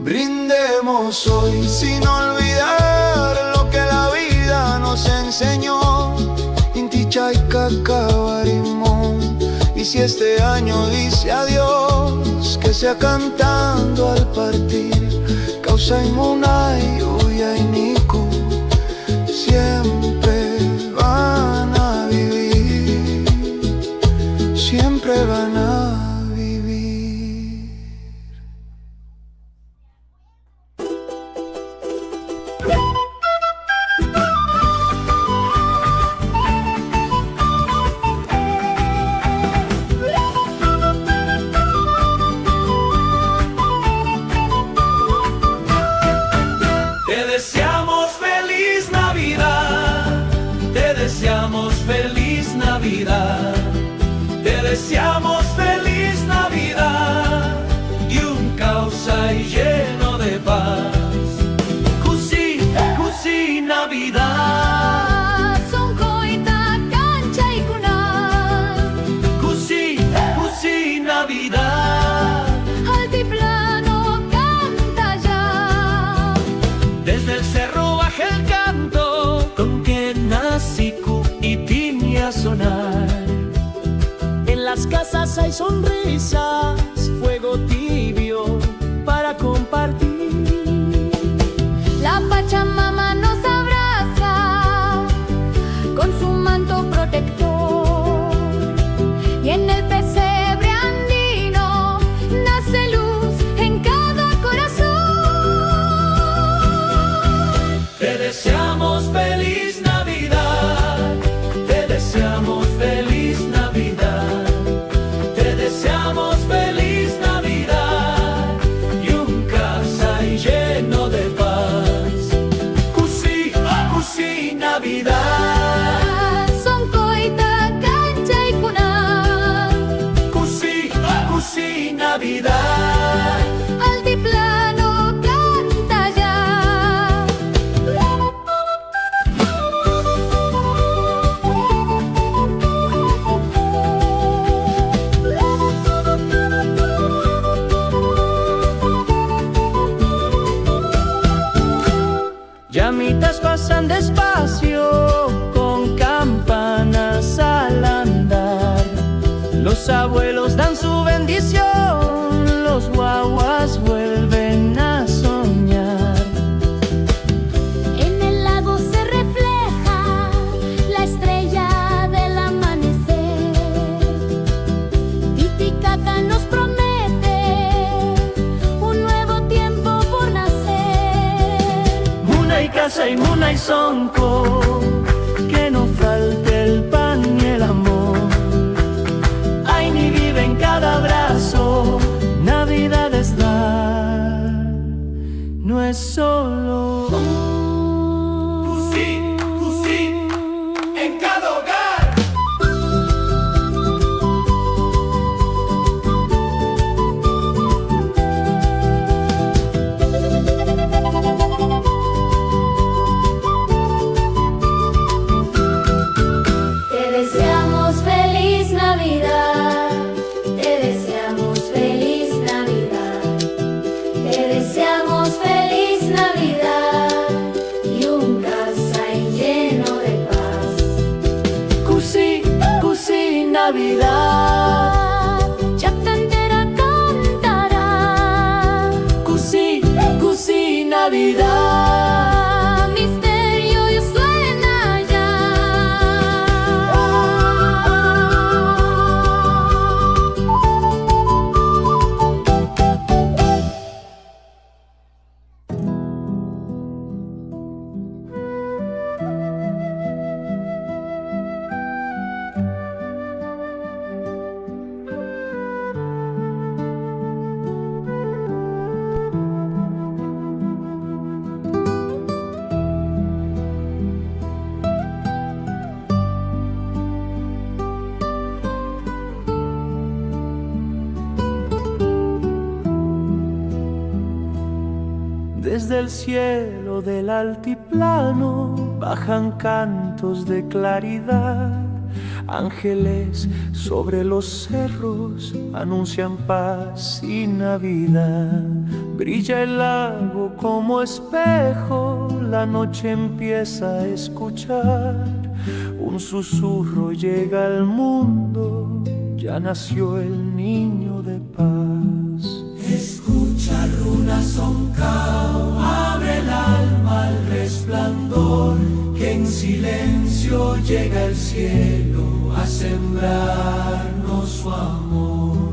Brindemos hoy sin olvidar lo que la vida nos enseñó, Inti chay kakawarimon. Y si este año dice adiós, que sea cantando al partir. Causa inmunay, uya y niku, siempre van a vivir, siempre van a vivir. Te deseamos feliz Navidad, te deseamos feliz Navidad, te deseamos feliz Navidad y un causa y lleno de paz. Cusi, cusi Navidad, Son coita, cancha y cuna, cusi, cusi Navidad. altiplano canta ya. Desde el cerro baja el canto, con que naciku y tiña sonar. En las casas hay sonrisas, fuego tibio para compartir. La Pachamama nos abraza con su manto protector, y en el pesebre andino nace luz en cada corazón. Te deseamos feliz Navidad, te deseamos feliz Navidad, te deseamos feliz Navidad y un casa y lleno de paz. Cusi, cusi Navidad, Son coita, cancha y cuna, cusi, cusi Navidad. altiplano canta ya. Llamitas pasan despacio con campanas al andar. Los abuelos dan su bendición, los guaguas vuelven a soñar. En el lago se refleja la estrella del amanecer. Titicaca nos promete un nuevo tiempo por nacer. Muna y casa y muna y sonco, que no falte el pan y el amor. Ay, ni vive en cada abrazo, Navidad es dar, no es solo. Cusi, cusi en cada hogar. Te deseamos feliz Navidad, te deseamos feliz Navidad, te deseamos feliz Navidad. Navidad, misterio y suena ya. Desde el cielo del altiplano bajan cantos de claridad. Ángeles sobre los cerros anuncian paz y Navidad. Brilla el lago como espejo, la noche empieza a escuchar. Un susurro llega al mundo, ya nació el niño de paz. Escucha Runa Soncao, abre el alma al resplandor, que en silencio llega el cielo a sembrarnos su amor.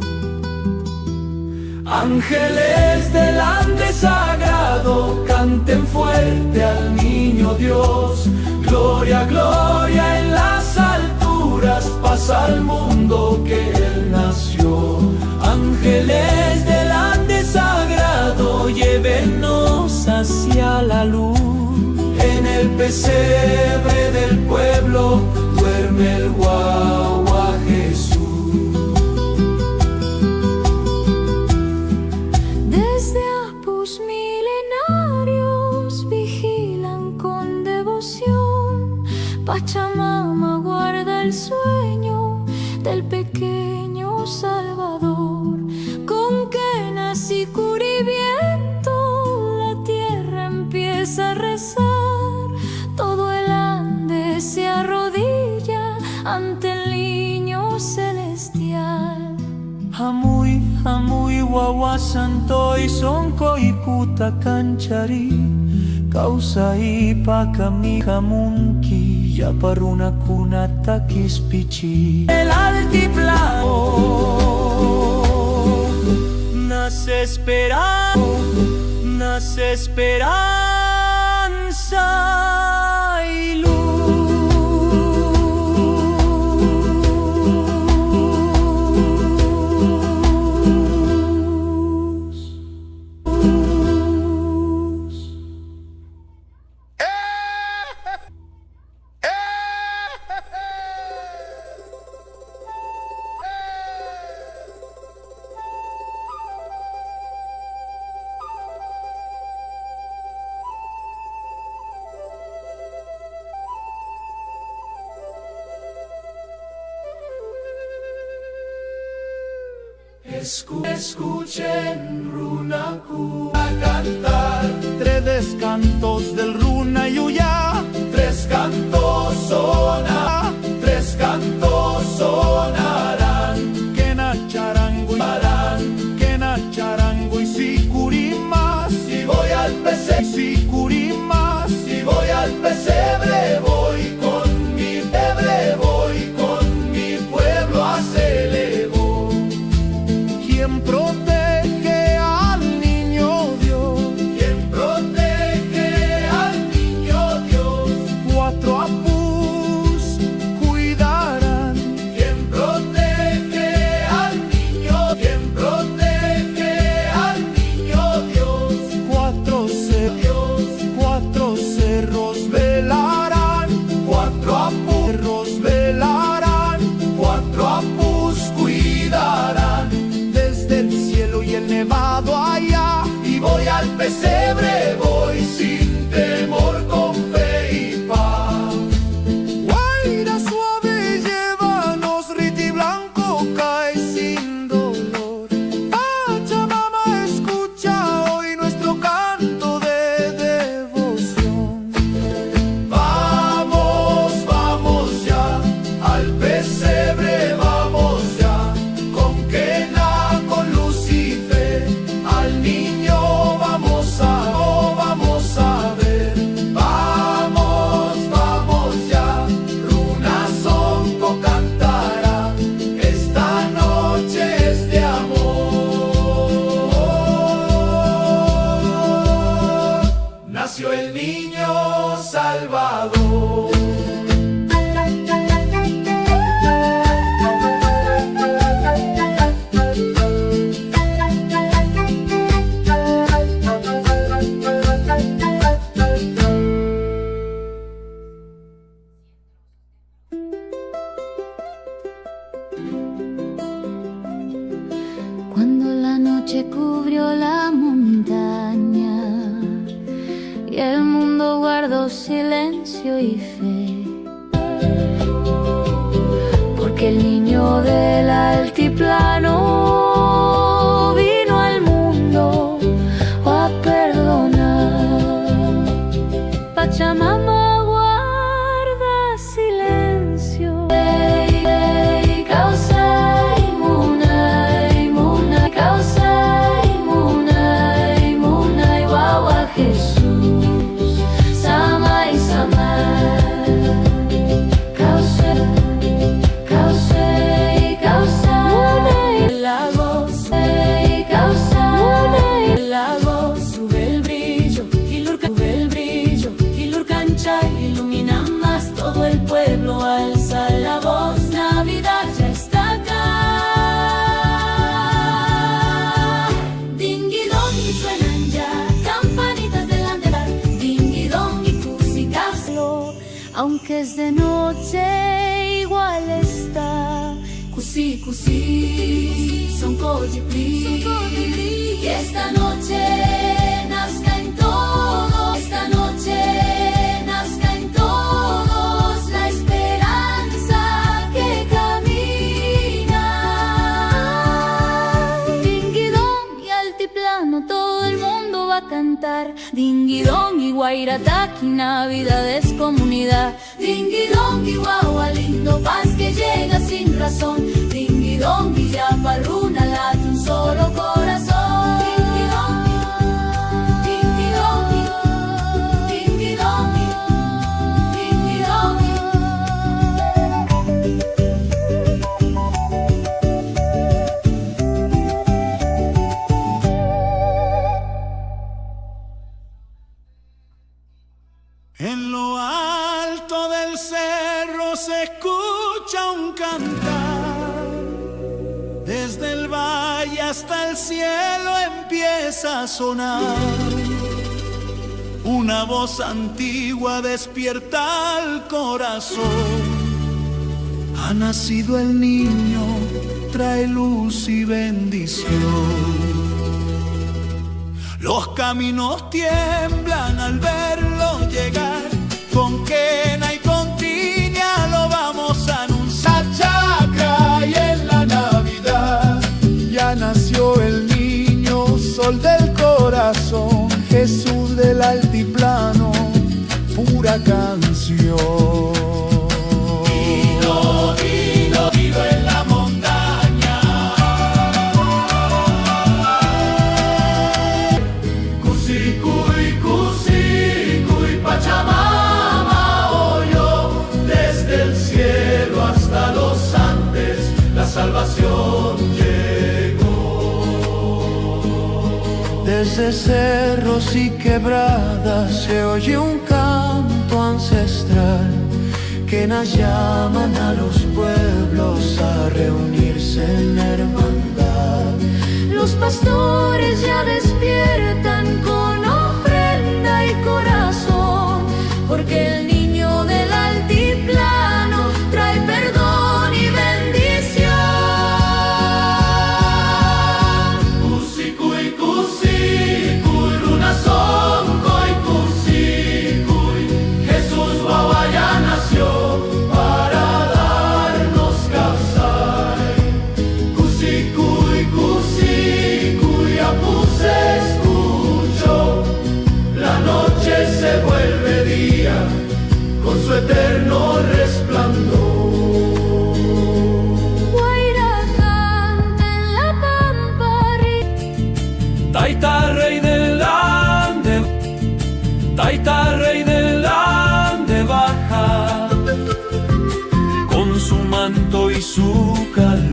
Ángeles del Ande sagrado, canten fuerte al niño Dios. Gloria, gloria en las alturas, paz al mundo que él nació. Ángeles del Ande sagrado, llévenos hacia la luz. En el pesebre del pueblo duerme el guagua Jesús. Desde apus milenarios vigilan con devoción. Pachamama guarda el sueño del pequeño Salvador. Con quenas y curiviento la tierra empieza a rezar. Todo el Ande se arrodilla ante el niño celestial. Hamuy, hamuy, wawa santoy, sonko y kuta canchari. Causa y pakami hamunki, ya para una cuna taquispichi. El altiplano nace esperanza y luz. Escuchen Runaku a cantar. Tres cantos del Runa Yuya. Tres cantos sonarán. Tres cantos sonarán. Quena charango y harán. Quena charango y sicurimas. Si voy al pesebre, sicurimas. Si voy al pesebre, voy con mi pebre, voy con mi pueblo a celebrar. ¿Quién protege al niño Dios? ¿Quién protege al niño Dios? Cuatro apus cuidarán. ¿Quién protege al niño? ¿Quién protege al niño Dios? Cuatro se Dios. el mundo guardó silencio y fe, porque el niño del altiplano vino al mundo a perdonar. Pachamama guarda silencio. Causa inmuna, inmuna, causa inmuna, inmuna, Wawa Jesús, Sama y Sama. Causa, causa y causa, la voz y causa, la voz. Sube el brillo, Ilurcanchay, ilumina más todo el pueblo, alza la voz. Navidad ya está acá. Dingui dong y suenan ya campanitas del andar. Dingui dong y cusi-causa. Aunque es de noche, igual está. Cusi, cusi, son cojipli. Y esta noche nazca en todo. Esta noche nazca en todos la esperanza que camina. Dingui-dong y altiplano, todo el mundo va a cantar. Dingui-dong y Guairataki, Navidad es comunidad. Dingui-dong y Wawa, lindo paz que llega sin razón. Dingui-dong y Yapaluna, late un solo corazón. Dingui-dong, dingui-dong, dingui-dong, dingui-dong. En lo alto del cerro se escucha un cantar. Desde el valle hasta el cielo empieza a sonar. Una voz antigua despierta al corazón. Ha nacido el niño, trae luz y bendición. Los caminos tiemblan al verlo llegar. Con quena y con tiña lo vamos a anunciar. Chacra y en la Navidad ya nació el niño, sol del corazón, Jesús del altiplano, pura canción. Vino, vino, vino en la montaña. Cusicuy, cusicuy, Pachamama oyó. Desde el cielo hasta los Andes la salvación llegó. Desde cerros y quebradas se oye un canto ancestral que nos llaman a los pueblos a reunirse en hermandad. Los pastores ya despiertan con ofrenda y corazón, porque el niño del altiplano trae perdón y bendición. Cusicuy, cusicuy, luna soncoy, cusicuy. Jesús Wawa ya nació para darnos causay. Cusicuy, cusicuy, apuse escucho. La noche se vuelve día con su eterno resplandor. Guaira canta en la pampa. Taita rey del Ande, Taita rey del Ande baja con su manto y su calor.